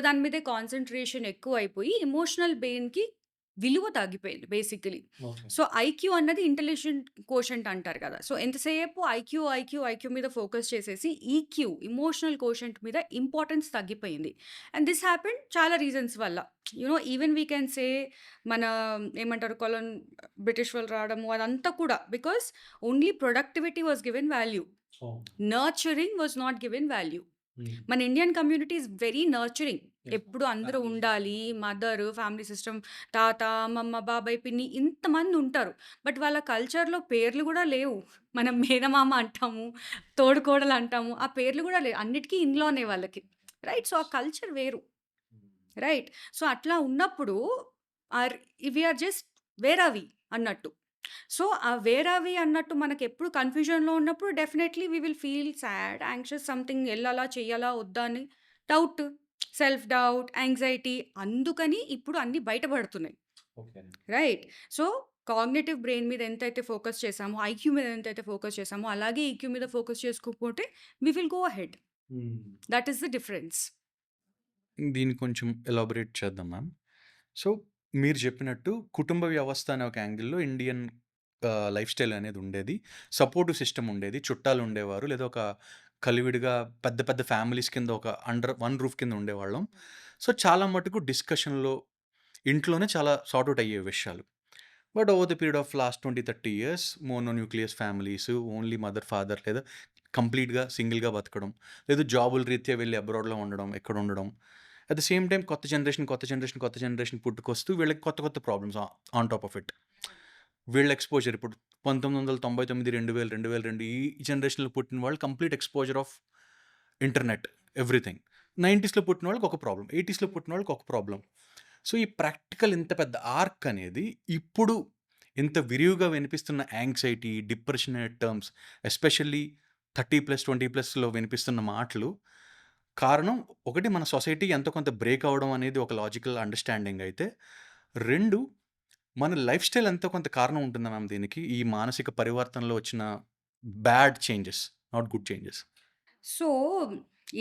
Speaker 2: దాని మీదే కాన్సన్ట్రేషన్ ఎక్కువ అయిపోయి ఎమోషనల్ బ్రెయిన్కి విలువ తగ్గిపోయింది బేసికలీ. సో ఐక్యూ అన్నది ఇంటెలిజెంట్ కోషెంట్ అంటారు కదా. సో ఎంతసేపు ఐక్యూ మీద ఫోకస్ చేసేసి ఈక్యూ, ఇమోషనల్ కోషెంట్ మీద ఇంపార్టెన్స్ తగ్గిపోయింది. అండ్ దిస్ హ్యాపెన్ చాలా రీజన్స్ వల్ల. ఈవెన్ వీ కెన్ సే మన ఏమంటారు బ్రిటిష్ వాళ్ళు రావడము అదంతా కూడా because only productivity was given value, nurturing was not given value. మన Indian community is very nurturing. ఎప్పుడు అందరూ ఉండాలి, మదర్, ఫ్యామిలీ సిస్టమ్, తాత, అమ్మమ్మ, బాబాయ్, పిన్ని ఇంతమంది ఉంటారు. బట్ వాళ్ళ కల్చర్లో పేర్లు కూడా లేవు. మనం మేనమామ అంటాము, తోడుకోడలు అంటాము, ఆ పేర్లు కూడా లేవు. అన్నిటికీ ఇన్లోనే వాళ్ళకి, రైట్. సో ఆ కల్చర్ వేరు, రైట్. సో అట్లా ఉన్నప్పుడు we are just where are we అన్నట్టు. సో ఆ వేర్ ఆర్ వి అన్నట్టు మనకి ఎప్పుడు కన్ఫ్యూజన్లో ఉన్నప్పుడు definitely we will feel sad, anxious, something, వెళ్ళాలా చెయ్యాలా వద్దా అని డౌట్, సెల్ఫ్ డౌట్, యాంగ్జైటీ. అందుకని ఇప్పుడు అన్నీ బయటపడుతున్నాయి, రైట్. సో కాగ్నిటివ్ బ్రెయిన్ మీద ఎంతైతే ఫోకస్ చేసామో, ఐక్యూ మీద ఎంతైతే ఫోకస్ చేసామో, అలాగే ఈక్యూ మీద ఫోకస్ చేసుకోకపోతే we will go ahead. That is the difference.
Speaker 1: దీన్ని కొంచెం ఎలాబొరేట్ చేద్దాం మ్యామ్. సో మీరు చెప్పినట్టు కుటుంబ వ్యవస్థ అనే ఒక యాంగిల్లో ఇండియన్ లైఫ్ స్టైల్ అనేది ఉండేది, సపోర్టివ్ సిస్టమ్ ఉండేది, చుట్టాలు ఉండేవారు, లేదా ఒక కలివిడిగా పెద్ద పెద్ద ఫ్యామిలీస్ కింద ఒక అండర్ వన్ రూఫ్ కింద ఉండేవాళ్ళం. సో చాలా మటుకు డిస్కషన్లో ఇంట్లోనే చాలా సార్ట్ అవుట్ అయ్యే విషయాలు. But over the period of last 20-30 years mononucleus families, only mother father, లేదా కంప్లీట్గా సింగిల్గా బతకడం, లేదా జాబుల రీత్యా వెళ్ళి అబ్రాడ్లో ఉండడం, ఎక్కడ ఉండడం. అట్ ద సేమ్ టైం కొత్త జనరేషన్ పుట్టుకొస్తూ వీళ్ళకి కొత్త problems on top of it. వీళ్ళ ఎక్స్పోజర్ ఇప్పుడు 1999, 2000, 2002 ఈ జనరేషన్లో పుట్టిన వాళ్ళు complete exposure of internet, everything. 90sలో పుట్టిన వాళ్ళకి ఒక ప్రాబ్లం, 80sలో పుట్టిన వాళ్ళకి ఒక ప్రాబ్లం. సో ఈ ప్రాక్టికల్ ఇంత పెద్ద ఆర్క్ అనేది ఇప్పుడు ఇంత విరివిగా వినిపిస్తున్న యాంగ్జైటీ, డిప్రెషన్ అనే టర్మ్స్, ఎస్పెషల్లీ 30+, 20+లో వినిపిస్తున్న మాటలు కారణం ఒకటి మన సొసైటీ ఎంతో కొంత బ్రేక్ అవ్వడం అనేది ఒక లాజికల్ అండర్స్టాండింగ్ అయితే, 2 మన లైఫ్ స్టైల్ ఎంతో కొంత కారణం ఉంటుందా మ్యామ్ దీనికి, ఈ మానసిక పరివర్తనలో వచ్చిన bad changes, not good changes?
Speaker 2: So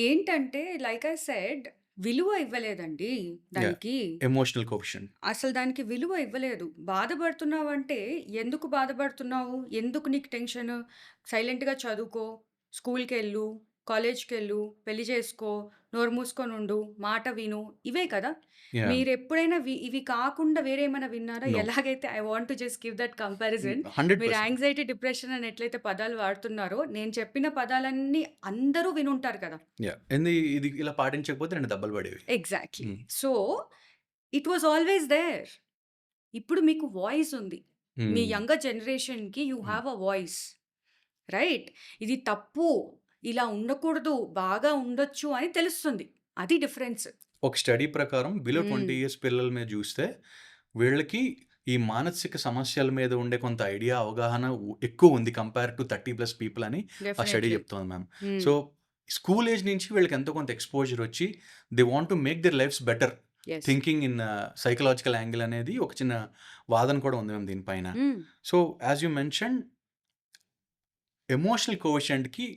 Speaker 2: ఏంటంటే లైక్ ఐ సెడ్, విలువ ఇవ్వలేదండి దానికి.
Speaker 1: Emotional coefficient.
Speaker 2: అసలు దానికి విలువ ఇవ్వలేదు. బాధపడుతున్నావు అంటే ఎందుకు బాధపడుతున్నావు, ఎందుకు నీకు టెన్షన్, సైలెంట్గా చదువుకో, స్కూల్కి వెళ్ళు, కాలేజ్కి వెళ్ళు, పెళ్లి చేసుకో, నోరు మూసుకొని ఉండు, మాట విను, ఇవే కదా. మీరు ఎప్పుడైనా ఇవి కాకుండా వేరే ఏమైనా విన్నారా?
Speaker 1: No.
Speaker 2: ఎలాగైతే I want to just give that comparison. మీరు
Speaker 1: 100%.
Speaker 2: యాంగ్జైటీ, డిప్రెషన్ అని ఎట్లయితే పదాలు వాడుతున్నారో, నేను చెప్పిన పదాలన్నీ అందరూ వినుంటారు కదా.
Speaker 1: ఇది ఇలా పాటించకపోతే 2 దెబ్బలు పడేవి.
Speaker 2: Exactly. So it was always there. ఇప్పుడు మీకు వాయిస్ ఉంది. మీ యంగర్ జనరేషన్కి you have a voice, right. ఇది తప్పు, ఇలా ఉండకూడదు, బాగా ఉండొచ్చు అని తెలుస్తుంది. అది డిఫరెన్స్.
Speaker 1: ఒక స్టడీ ప్రకారం బిలో 20 years పిల్లల మీద చూస్తే వీళ్ళకి ఈ మానసిక సమస్యల మీద ఉండే కొంత ఐడియా, అవగాహన ఎక్కువ ఉంది కంపేర్ టు 30+ పీపుల్ అని ఆ స్టడీ
Speaker 2: డెఫినెట్లీ.
Speaker 1: చెప్తోంది మ్యామ్. సో స్కూల్ ఏజ్ నుంచి వీళ్ళకి ఎంతో కొంత ఎక్స్పోజర్ వచ్చి they want to make their lives better
Speaker 2: yes.
Speaker 1: Thinking in psychological angle అనేది ఒక చిన్న వాదన కూడా ఉంది మ్యామ్ దీనిపైన. So as you mention emotional కోషెంట్కి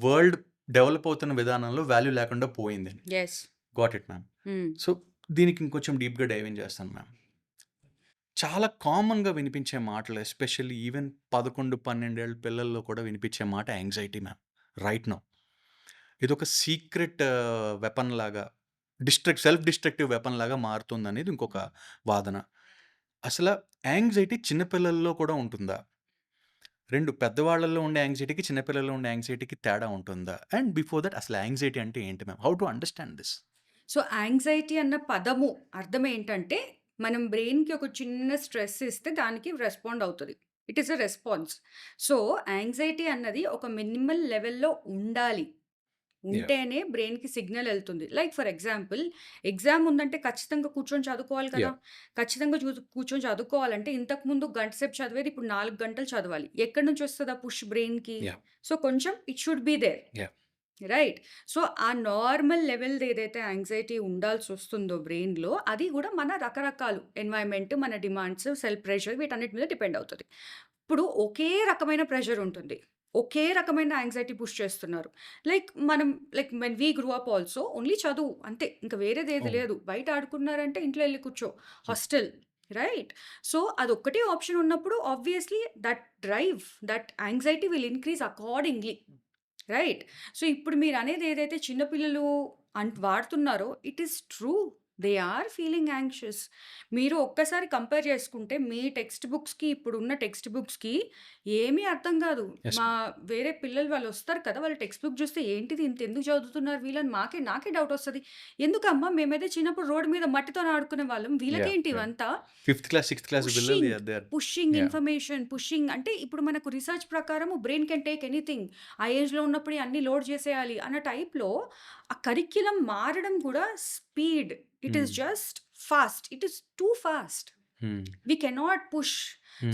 Speaker 1: వరల్డ్ డెవలప్ అవుతున్న విధానంలో వాల్యూ లేకుండా పోయింది.
Speaker 2: Yes.
Speaker 1: Got it ma'am. So దీనికి ఇంకొంచెం డీప్గా డైవ్ ఇన్ చేస్తాను మ్యామ్. చాలా కామన్గా వినిపించే మాటలు, ఎస్పెషల్లీ ఈవెన్ 11-12 ఏళ్ళ పిల్లల్లో కూడా వినిపించే మాట యాంగ్జైటీ మ్యామ్. రైట్ నౌ ఇది ఒక సీక్రెట్ వెపన్ లాగా, సెల్ఫ్ డిస్ట్రక్టివ్ వెపన్ లాగా మారుతుంది అనేది ఇంకొక వాదన. అసలు యాంగ్జైటీ చిన్నపిల్లల్లో కూడా ఉంటుందా? రెండు పెద్దవాళ్ళల్లో ఉండే యాంగ్జైటీకి చిన్నపిల్లల్లో ఉండే యాంగ్జైటీకి తేడా ఉంటుందా? అండ్ బిఫోర్ దట్ అసలు యాంగ్జైటీ అంటే ఏంటి ma'am? How to understand this?
Speaker 2: So anxiety అన్న పదము అర్థం ఏంటంటే మనం బ్రెయిన్కి ఒక చిన్న స్ట్రెస్ ఇస్తే దానికి రెస్పాండ్ అవుతుంది. It is a response. So anxiety అన్నది ఒక మినిమల్ లెవెల్లో ఉండాలి. ఉంటేనే బ్రెయిన్కి సిగ్నల్ వెళ్తుంది. లైక్ ఫర్ ఎగ్జాంపుల్ ఎగ్జామ్ ఉందంటే ఖచ్చితంగా కూర్చొని చదువుకోవాలి కదా. ఖచ్చితంగా కూర్చొని చదువుకోవాలంటే ఇంతకుముందు గంట సేపు చదివేది ఇప్పుడు 4 గంటలు చదవాలి. ఎక్కడి నుంచి వస్తుంది ఆ పుష్ బ్రెయిన్కి?
Speaker 1: Yeah.
Speaker 2: సో కొంచెం it should be there.
Speaker 1: Yeah.
Speaker 2: Right. So ఆ నార్మల్ లెవెల్ ఏదైతే యాంగ్జైటీ ఉండాల్సి వస్తుందో బ్రెయిన్లో, అది కూడా మన రకరకాలు ఎన్వైరన్మెంట్, మన డిమాండ్స్, సెల్ఫ్ ప్రెషర్ వీటన్నిటి మీద డిపెండ్ అవుతుంది. ఇప్పుడు ఒకే రకమైన ప్రెషర్ ఉంటుంది, ఒకే రకమైన యాంగ్జైటీ పుష్ చేస్తున్నారు. Like when we grew up also only చదువు అంతే, ఇంకా వేరేది ఏది
Speaker 1: అవును.
Speaker 2: లేదు. బయట ఆడుకున్నారంటే ఇంట్లో వెళ్ళి కూర్చో, హాస్టల్, రైట్. సో అదొక్కటే ఆప్షన్ ఉన్నప్పుడు obviously that drive, that anxiety will increase accordingly, right. So ఇప్పుడు మీరు అనేది ఏదైతే చిన్నపిల్లలు వాడుతున్నారో it is true, they are feeling anxious. మీరు ఒక్కసారి కంపేర్ చేసుకుంటే మీ టెక్స్ట్ బుక్స్కి ఇప్పుడున్న టెక్స్ట్ బుక్స్కి ఏమీ అర్థం కాదు.
Speaker 1: Yes,
Speaker 2: మా వేరే పిల్లలు వాళ్ళు వస్తారు కదా, వాళ్ళ టెక్స్ట్ బుక్ చూస్తే ఏంటిది ఇంత ఎందుకు చదువుతున్నారు వీళ్ళని నాకే డౌట్ వస్తుంది. ఎందుకమ్మా మేమైతే చిన్నప్పుడు రోడ్డు మీద మట్టితో ఆడుకునే వాళ్ళం, వీళ్ళకేంటి
Speaker 1: yeah.
Speaker 2: ఇవంతా?
Speaker 1: 5th క్లాస్ 6th క్లాస్ పిల్లలు
Speaker 2: పుషింగ్
Speaker 1: Yeah.
Speaker 2: ఇన్ఫర్మేషన్, పుషింగ్ అంటే ఇప్పుడు మనకు రీసెర్చ్ ప్రకారం బ్రెయిన్ కెన్ టేక్ ఎనీథింగ్. ఆ ఏజ్లో ఉన్నప్పుడు అన్ని లోడ్ చేసేయాలి అన్న టైప్లో ఆ కరిక్యులం మారడం కూడా speed. It is just fast, it is too fast. We cannot push.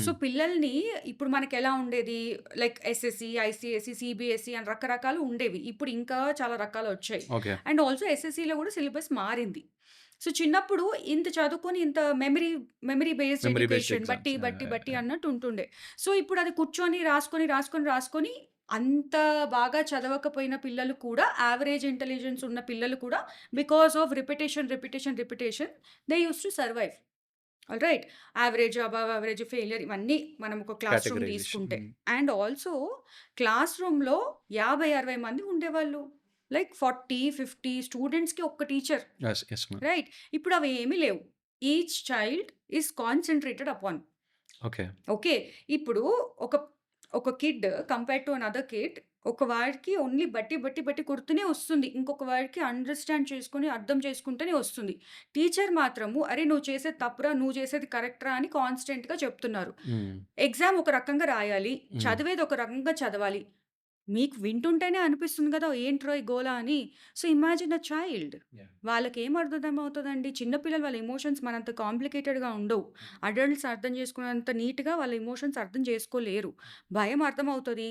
Speaker 2: So పిల్లల్ని ఇప్పుడు మనకి ఎలా ఉండేది, లైక్ ఎస్ఎస్సి, ఐసిఎస్సి, సిబిఎస్ఈ అని రకరకాలు ఉండేవి. ఇప్పుడు ఇంకా చాలా రకాలు వచ్చాయి.
Speaker 1: ఓకే.
Speaker 2: అండ్ ఆల్సో ఎస్ఎస్సిలో కూడా సిలబస్ మారింది. సో చిన్నప్పుడు ఇంత చదువుకొని ఇంత memory based
Speaker 1: Memory based
Speaker 2: education
Speaker 1: exams.
Speaker 2: బట్టి అన్నట్టు ఉంటుండే. సో ఇప్పుడు అది కూర్చొని రాసుకొని అంత బాగా చదవకపోయిన పిల్లలు కూడా, యావరేజ్ ఇంటెలిజెన్స్ ఉన్న పిల్లలు కూడా, because of repetition they use to survive. All right. Average, above average, failure ఇవన్నీ మనం ఒక క్లాస్ రూమ్
Speaker 1: Categorization.
Speaker 2: తీసుకుంటే, అండ్ ఆల్సో క్లాస్ రూమ్లో 50-60 మంది ఉండేవాళ్ళు. లైక్ 40-50 స్టూడెంట్స్కి ఒక్క teacher,
Speaker 1: Yes, yes, ma'am.
Speaker 2: Right. ఇప్పుడు అవి ఏమీ లేవు. Each child is concentrated upon.
Speaker 1: Okay.
Speaker 2: Okay. ఇప్పుడు ఒక kid compare to another kid, ఒక వాడికి ఓన్లీ బట్టి కొడుతూనే వస్తుంది, ఇంకొక వాడికి అండర్స్టాండ్ చేసుకొని అర్థం చేసుకుంటూనే వస్తుంది. టీచర్ మాత్రము అరే నువ్వు చేసేది తప్పురా, నువ్వు చేసేది కరెక్ట్రా అని కాన్స్టెంట్గా చెప్తున్నారు. ఎగ్జామ్ ఒక రకంగా రాయాలి, చదివేది ఒక రకంగా చదవాలి. మీకు వింటుంటేనే అనిపిస్తుంది కదా ఏంట్రో ఈ గోలా అని. So imagine a child,
Speaker 1: Yeah.
Speaker 2: వాళ్ళకి ఏం అర్థమవుతుందండి? చిన్నపిల్లలు వాళ్ళ ఎమోషన్స్ మనంత కాంప్లికేటెడ్గా ఉండవు. అడల్ట్స్ అర్థం చేసుకున్నంత నీట్గా వాళ్ళ ఎమోషన్స్ అర్థం చేసుకోలేరు. భయం అర్థమవుతుంది,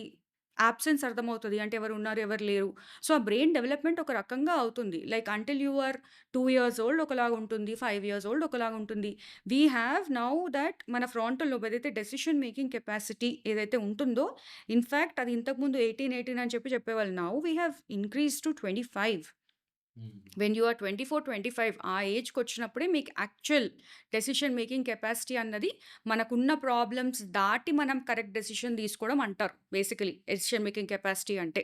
Speaker 2: యాబ్సెన్స్ అర్థమవుతుంది, అంటే ఎవరు ఉన్నారు ఎవరు లేరు. సో ఆ బ్రెయిన్ డెవలప్మెంట్ ఒక రకంగా అవుతుంది. Like until you are 2 years old ఒకలాగా ఉంటుంది, 5 years ఓల్డ్ ఒకలాగా ఉంటుంది. వీ హ్యావ్ నౌ దట్ మన ఫ్రాంటల్ లోబ్ ఏదైతే డెసిషన్ మేకింగ్ కెపాసిటీ ఏదైతే ఉంటుందో, ఇన్ఫ్యాక్ట్ అది ఇంతకుముందు 18 అని చెప్పేవాళ్ళు. Now we have increase to 25. When you are 24-25 ఆ ఏజ్కి వచ్చినప్పుడే మీకు యాక్చువల్ డెసిషన్ మేకింగ్ కెపాసిటీ అన్నది, మనకున్న ప్రాబ్లమ్స్ దాటి మనం కరెక్ట్ డెసిషన్ తీసుకోవడం అంటారు బేసికలీ డెసిషన్ మేకింగ్ కెపాసిటీ అంటే.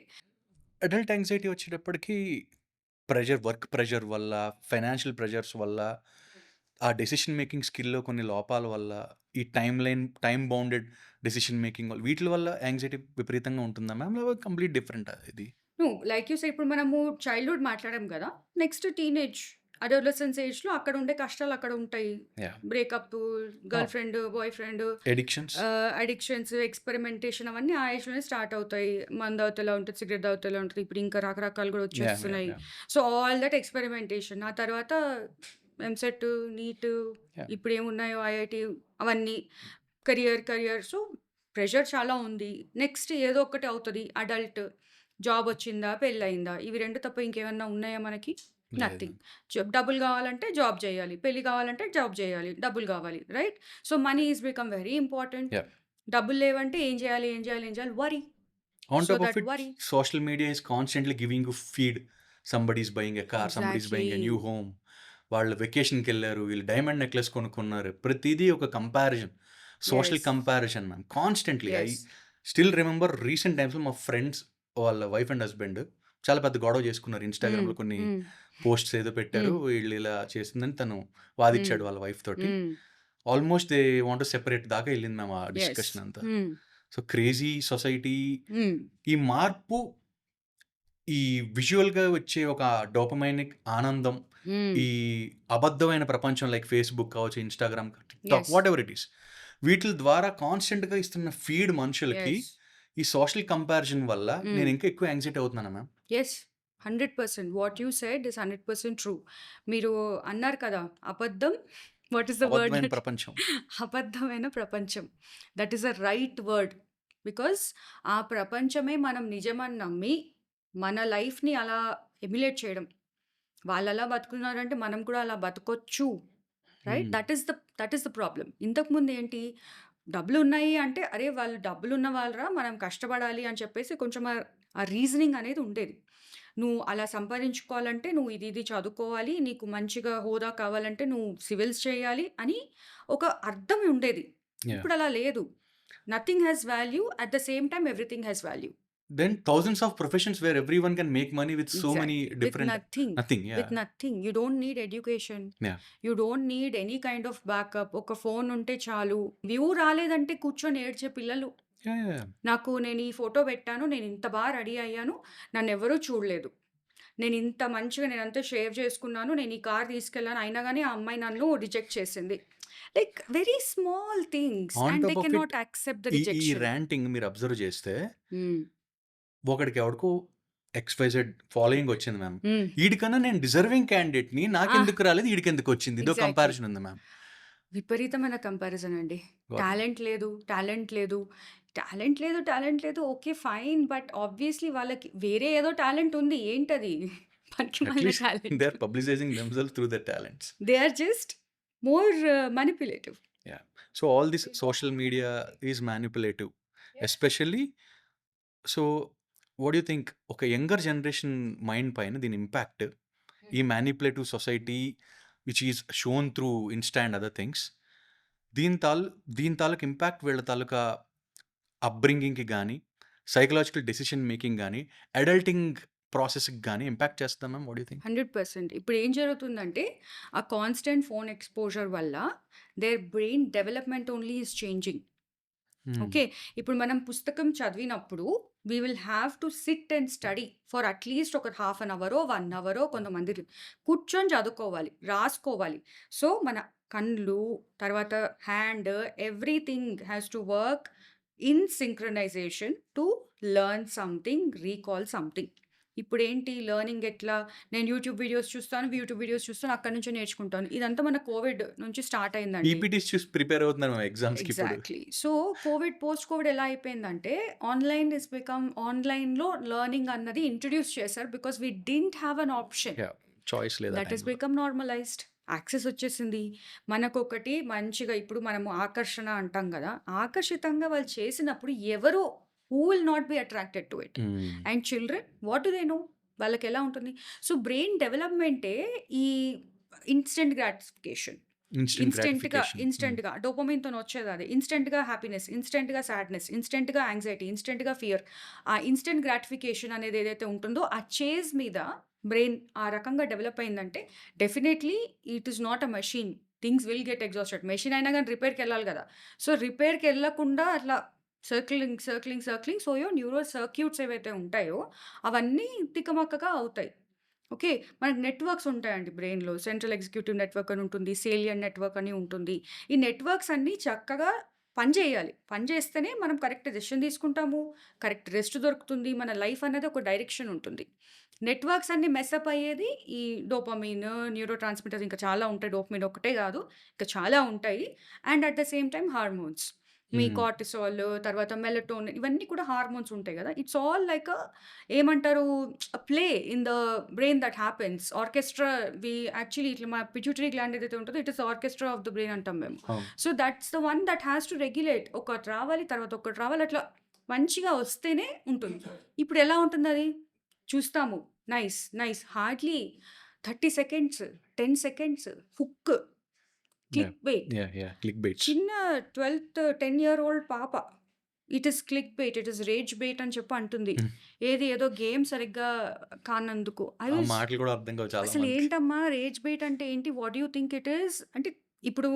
Speaker 1: అడల్ట్ యాంగ్జైటీ వచ్చేటప్పటికి వర్క్ ప్రెషర్ వల్ల, ఫైనాన్షియల్ ప్రెషర్స్ వల్ల, ఆ డెసిషన్ మేకింగ్ స్కిల్లో కొన్ని లోపాల వల్ల, ఈ టైం బౌండెడ్ డెసిషన్ మేకింగ్ వల్ల, వీటి వల్ల యాంగ్జైటీ విపరీతంగా ఉంటుందా మ్యామ్? కంప్లీట్ డిఫరెంట్ ఇది.
Speaker 2: లైక్ యూ సే, ఇప్పుడు మనము చైల్డ్హుడ్ మాట్లాడాం కదా, నెక్స్ట్ టీనేజ్, అడోలసెన్స్ ఏజ్లో అక్కడ ఉండే కష్టాలు అక్కడ ఉంటాయి.
Speaker 1: Yeah.
Speaker 2: Breakup, girl friend, boy friend,
Speaker 1: addictions.
Speaker 2: Addictions, experimentation అవన్నీ ఆ ఏజ్లోనే స్టార్ట్ అవుతాయి. మందు అవుతలా ఉంటుంది, సిగరెట్ అవుతలా ఉంటుంది, ఇప్పుడు ఇంకా రకరకాలు కూడా వచ్చేస్తున్నాయి. So all that experimentation. ఆ తర్వాత ఎంసెట్, నీట్,
Speaker 1: యాహ్!
Speaker 2: ఇప్పుడేమున్నాయో ఐఐటీ అవన్నీ. కెరియర్. సో, ప్రెషర్ చాలా ఉంది. నెక్స్ట్ ఏదో ఒకటి అవుతది. అడల్ట్, జాబొచ్చిందా, పెళ్లయిందా, ఇవి 2 తప్ప ఇంకేమన్నా ఉన్నాయా మనకి?
Speaker 1: లేదు.
Speaker 2: నథింగ్. డబ్బులు గావాలంటే జాబ్ జేయాలి. పెళ్లి కావాలంటే జాబ్ జేయాలి. డబ్బులు గావాలి. Right? So, money is become very important.
Speaker 1: Yeah!
Speaker 2: డబ్బులు లేవంటే ఏం జేయాలి? Worry.
Speaker 1: On
Speaker 2: so
Speaker 1: top of
Speaker 2: that
Speaker 1: it,
Speaker 2: worry.
Speaker 1: social media is constantly giving you feed. Somebody is buying a car, somebody is buying a new
Speaker 2: exactly.
Speaker 1: home. వాళ్ళు వెకేషన్‌కెళ్లారు, వీళ్ళు diamond necklace కొనుక్కున్నారు. ప్రతీదీ ఒక comparison. Social
Speaker 2: yes.
Speaker 1: Comparison ma'am. Constantly. I
Speaker 2: yes.
Speaker 1: Still remember recent టైమ్స్‌లో మా friends వాళ్ళ wife and husband చాలా పెద్ద గొడవ చేసుకున్నారు.
Speaker 2: హ్మ్.
Speaker 1: ఇన్‌స్టాగ్రామ్‌లో కొన్ని
Speaker 2: హ్మ్.
Speaker 1: పోస్ట్స్ ఏదో పెట్టారు.
Speaker 2: హ్మ్.
Speaker 1: వీళ్ళు ఇలా చేసిందని తను
Speaker 2: హ్మ్.
Speaker 1: వాదిచ్చాడు వాళ్ళ వైఫ్ తోటి.
Speaker 2: హ్మ్.
Speaker 1: Almost they want to separate దాకా ఎళ్ళింది మ్యామ్ ఆ
Speaker 2: యెస్.
Speaker 1: డిస్కషన్ అంతా.
Speaker 2: హ్మ్.
Speaker 1: So, crazy society.
Speaker 2: హ్మ్.
Speaker 1: ఈ మార్పు, ఈ విజువల్‌గా వచ్చే ఒక డోపమైనిక్ ఆనందం,
Speaker 2: హ్మ్.
Speaker 1: ఈ అబద్ధమైన ప్రపంచం లైక్ ఫేస్‌బుక్ కావచ్చు, Instagram, TikTok
Speaker 2: yes.
Speaker 1: Whatever it is. వీటిల ద్వారా కాన్స్టెంట్‌గా ఇస్తున్న ఫీడ్ మనుషులకి
Speaker 2: యెస్.
Speaker 1: ఈ సోషల్ కంపారిజన్ వల్ల
Speaker 2: హ్మ్.
Speaker 1: నేను ఇంకా ఎక్కువ యాంగ్జైటీ అవుతున్నానా ma'am?
Speaker 2: Yes. 100% what you said is 100% true. మీరు అన్నారు కదా! అబద్ధం. వాట్ ఈస్ ద వర్డ్
Speaker 1: అబద్ధమైన
Speaker 2: దట్
Speaker 1: ప్రపంచం.
Speaker 2: అబద్ధమైన ప్రపంచం. That is the right word. Because ఆ ప్రపంచమే మనం నిజమని నమ్మి, మన లైఫ్‌ని అలా ఎమ్యులేట్ చేయడం. వాళ్ళలా బతుకున్నారంటే మనం కూడా అలా బతకొచ్చు. రైట్?
Speaker 1: హ్మ్.
Speaker 2: That is the problem. ఇంతకుముందు ఏంటి? డబ్బులున్నాయి అంటే, అరే! వాళ్ళు డబ్బులున్న వాళ్ళరా, మనం కష్టపడాలి అని చెప్పేసి కొంచెం ఆ రీజనింగ్ అనేది ఉండేది. నువ్వు అలా సంపాదించుకోవాలంటే నువ్వు ఇది చదువుకోవాలి. నీకు మంచిగా హోదా కావాలంటే నువ్వు సివిల్స్ చేయాలి అని ఒక అర్థం ఉండేది.
Speaker 1: యాహ్!
Speaker 2: ఇప్పుడలా లేదు. Nothing has value. At the same time everything has value.
Speaker 1: Then thousands of professions where everyone can make money with so many
Speaker 2: Exactly. With
Speaker 1: different
Speaker 2: nothing.
Speaker 1: Nothing.
Speaker 2: With
Speaker 1: yeah!
Speaker 2: nothing. You don't need education.
Speaker 1: Yeah!
Speaker 2: You don't need any kind of backup. ఒక phone ఉంటే చాలు. View రాలేదంటే కూర్చొని ఏడ్చే పిల్లలు.
Speaker 1: Yeah! Yeah!
Speaker 2: నేను ఈ photo పెట్టాను. నేను ఇంత రెడీ అయ్యాను. నన్నెవరూ చూడలేదు. నేనంతా షేవ్ చేసుకున్నాను. నేను ఈ కార్ తీసుకెళ్ళాను. అయినా గాని ఆ అమ్మాయి నన్ను రిజెక్ట్ చేసింది. Like very small things
Speaker 1: on
Speaker 2: and they
Speaker 1: top of it
Speaker 2: cannot accept the
Speaker 1: ఈ
Speaker 2: రిజెక్షన్.
Speaker 1: ర్యాంటింగ్ మీరు అబ్జర్వ్ చేస్తే
Speaker 2: హ్మ్.
Speaker 1: ఒకడికి ఎవడికో ఎక్స్‌వైజెడ్ ఫాలోయింగ్ వచ్చింది మ్యామ్.
Speaker 2: హ్మ్.
Speaker 1: ఈడికన్నా నేను డిజర్వింగ్ క్యాండిడేట్‌ని.
Speaker 2: ఆ!
Speaker 1: నాకెందుకు రాలేదు, ఈడికెందుకు వచ్చింది? ఇదో
Speaker 2: ఎగ్జాక్ట్‌లీ.
Speaker 1: కంపారిజన్ ఉంది మ్యామ్.
Speaker 2: విపరీతమైన కంపారిజన్ అండి.
Speaker 1: Got it.
Speaker 2: టాలెంట్ లేదు, టాలెంట్ లేదు, టాలెంట్ లేదు, టాలెంట్ లేదు. Okay fine. బట్ ఆబ్వియస్‌లీ వాళ్ళకి వేరే ఏదో టాలెంట్ ఉంది. ఏంటది? పనికిమాలిన
Speaker 1: at least they
Speaker 2: talent.
Speaker 1: Are publicizing themselves through their talents.
Speaker 2: They are just more manipulative.
Speaker 1: Yeah! So, all this social media is manipulative. Especially so, what do you think ఒక younger generation mind పైన దీని impact, ఈ manipulative society which is shown through insta and other things, దీని తాల్ దీని తాలూకు impact వీళ్ళ తాలూకా అప్‌బ్రింగింగ్‌కి గానీ, సైకలాజికల్ డెసిషన్ మేకింగ్ గానీ, అడల్టింగ్ ప్రాసెస్‌కి గానీ ఇంపాక్ట్ చేస్తదా ma'am? What do you think?
Speaker 2: 100%. ఇప్పుడేం జరుగుతుందంటే, ఆ కాన్స్టెంట్ ఫోన్ ఎక్స్‌పోజర్ వల్ల their brain development only is changing.
Speaker 1: Hmm.
Speaker 2: Okay. ఇప్పుడు మనం పుస్తకం చదివినప్పుడు we will have to sit and study for at least ఒక హాఫ్ అన్ అవరో, 1 అవరో కొంతమంది కూర్చొని చదువుకోవాలి, రాసుకోవాలి. సో, మన కళ్ళు, తర్వాత hand everything has to work in synchronisation to learn something, recall something. ఇప్పుడేంటి లెర్నింగ్ ఎట్లా? నేను యూట్యూబ్ వీడియోస్ చూస్తాను. అక్కడి నుంచే నేర్చుకుంటాను. ఇదంతా మన కోవిడ్ నుంచి స్టార్ట్ అయిందండి.
Speaker 1: పీపీటీస్ చూసి ప్రిపేర్ అవుతున్నారు మ్యామ్ ఎగ్జామ్స్‌కి ఇప్పుడు.
Speaker 2: ఎగ్జాక్ట్‌లీ. సో, పోస్ట్ కోవిడ్ ఎలా అయిపోయిందంటే, ఆన్‌లైన్‌లో లెర్నింగ్ అన్నది ఇంట్రొడ్యూస్ చేశారు. Because we didn't have an option.
Speaker 1: Yeah! Choice లేదు ఆ
Speaker 2: దట్ హస్
Speaker 1: టైంలో.
Speaker 2: Become normalized. యాక్సెస్ వచ్చేసింది. మనకొకటి మంచిగా ఇప్పుడు మనము ఆకర్షణ అంటాం గదా! ఆకర్షితంగా వాళ్ళు చేసినప్పుడు ఎవరు who will not be attracted to it?
Speaker 1: Hmm.
Speaker 2: And children what do they know? వాళ్ళకెలా ఉంటుంది? సో, బ్రెయిన్ డెవలప్‌మెంటే ఈ ఇన్‌స్టంట్ గ్రాటిఫికేషన్.
Speaker 1: Instant gratification. హ్మ్.
Speaker 2: ఇన్‌స్టంట్‌గా డోపమైన్‌తోని వచ్చేదది. ఇన్‌స్టంట్‌గా హ్యాపీనెస్, ఇన్‌స్టంట్‌గా సాడ్‌నెస్, ఇన్‌స్టంట్‌గా యాంగ్జైటీ, ఇన్‌స్టంట్‌గా ఫియర్. ఆ ఇన్‌స్టంట్ గ్రాటిఫికేషన్ అనేది ఏదైతే ఉంటుందో, ఆ చేజ్ మీద బ్రెయిన్ ఆ రకంగా డెవలప్ అయిందంటే, definitely it is not a machine. Things will get exhausted. Machine అయినా గాని రిపేర్‌కెళ్ళాలి గదా! సో, రిపేర్‌కెళ్ళకుండా అట్లా సర్క్లింగ్. సో, న్యూరల్ సర్క్యూట్స్ ఏవైతే ఉంటాయో, అవన్నీ తికమకగా అవుతాయి. ఓకే. మనకు నెట్వర్క్స్ ఉంటాయండి బ్రెయిన్‌లో. సెంట్రల్ ఎగ్జిక్యూటివ్ నెట్వర్క్ అని ఉంటుంది. సేలియన్ నెట్వర్క్ అని ఉంటుంది. ఈ నెట్వర్క్స్ అన్నీ చక్కగా పని చేయాలి. పని చేస్తేనే మనం కరెక్ట్ డెసిషన్ తీసుకుంటాము. కరెక్ట్ రెస్ట్ దొరుకుతుంది. మన లైఫ్ అనేది ఒక డైరెక్షన్ ఉంటుంది. నెట్‌వర్క్స్ అన్నీ మెసప్ అయ్యేది ఈ డోపమైన్, న్యూరో ట్రాన్స్‌మిటర్స్ ఇంకా చాలా ఉంటాయి. డోపమైన్ ఒకటే కాదు. ఇంకా చాలా ఉంటాయి. And at the same time hormones. మీ
Speaker 1: హ్మ్.
Speaker 2: కార్టిసాల్, తర్వాత మెలటోనిన్ ఇవన్నీ కూడా హార్మోన్స్ ఉంటాయి గదా! ఇట్స్ ఆల్ లైక్ ఏమంటారు play in the brain that happens. Orchestra actually ఇట్లా మా పిట్యూటరీ గ్లాండ్ ఏదైతే ఉంటదో it is orchestra of the brain అంటాం మేము.
Speaker 1: అవును.
Speaker 2: So that's the one that has to regulate. ఒకటి రావాలి, తర్వాత ఒకటి రావాలి. అట్లా మంచిగా వస్తేనే ఉంటుంది. ఇప్పుడు ఎలా ఉంటుందది? చూస్తాము. Nice, nice hardly 30 seconds, 10 seconds hook,
Speaker 1: yeah!
Speaker 2: Click bait.
Speaker 1: Yeah! Click baits.
Speaker 2: చిన్న 10 ఇయర్ ఓల్డ్ పాప. It is click bait, it is rage bait అని చెప్పి అంటుంది. ఏదో గేమ్ సరిగ్గా కానందుకు. ఐ
Speaker 1: ఆ
Speaker 2: వాస్
Speaker 1: మాటలు కూడా అర్థం కావు చాలా
Speaker 2: అసలు
Speaker 1: మందికి.
Speaker 2: ఏంటమ్మా రేజ్ బైట్ అంటే ఏంటి? What do you think it is? అంటే ఇప్పుడు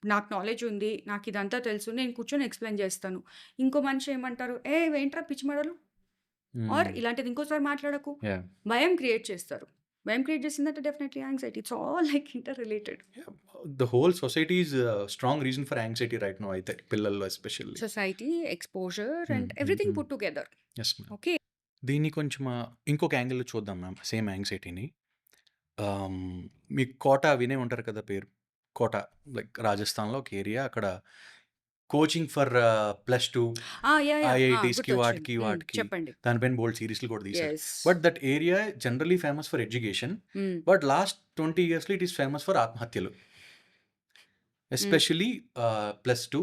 Speaker 2: నాకు నాలెడ్జ్ ఉంది. నాకు ఇదంతా తెలుసు. నేను కూర్చొని ఎక్స్‌ప్లెయిన్ చేస్తాను. ఇంకో మనిషి ఏమంటారు? "ఏయ్! ఏంట్రా పిచ్చి మెడలు" ఆర్
Speaker 1: హ్మ్.
Speaker 2: ఇలాంటిది ఇంకోసారి మాట్లాడకు.
Speaker 1: యాహ్!
Speaker 2: భయం క్రియేట్ చేస్తారు. భయం క్రియేట్ చేసిందంటే definitely anxiety. It's all like inter related.
Speaker 1: The whole society is strong reason for anxiety right now అయితే పిల్లల్లో ఎస్పెషల్లీ.
Speaker 2: సొసైటీ, ఎక్స్‌పోజర్
Speaker 1: హ్మ్.
Speaker 2: అండ్
Speaker 1: హ్మ్.
Speaker 2: ఎవ్రీథింగ్
Speaker 1: హ్మ్.
Speaker 2: Put together.
Speaker 1: Yes ma'am.
Speaker 2: Okay.
Speaker 1: దీన్ని కొంచెం ఇంకొక యాంగిల్‌లో చూద్దాం మ్యామ్ సేమ్ యాంక్సైటీని. ఆహ్, మీకు కోటా వినే ఉంటారు కదా పేరు. కోటా లైక్ రాజస్థాన్‌లో ఒక ఏరియా అక్కడ కోచింగ్ ఫర్ +2
Speaker 2: యాహ్!
Speaker 1: ఐఐటీస్‌కి
Speaker 2: గుర్తొచ్చింది.
Speaker 1: వాటికి
Speaker 2: చెప్పండి.
Speaker 1: దానిపైన బోలెడు సీరీస్‌లు కూడా తీశారు.
Speaker 2: Yes.
Speaker 1: But that area generally famous for education.
Speaker 2: హ్మ్.
Speaker 1: బట్ లాస్ట్ 20 ఇయర్స్‌లో ఇట్ ఈస్ ఫేమస్ ఫర్ ఆత్మహత్యలు.
Speaker 2: హ్మ్.
Speaker 1: ఎస్పెషల్లీ +2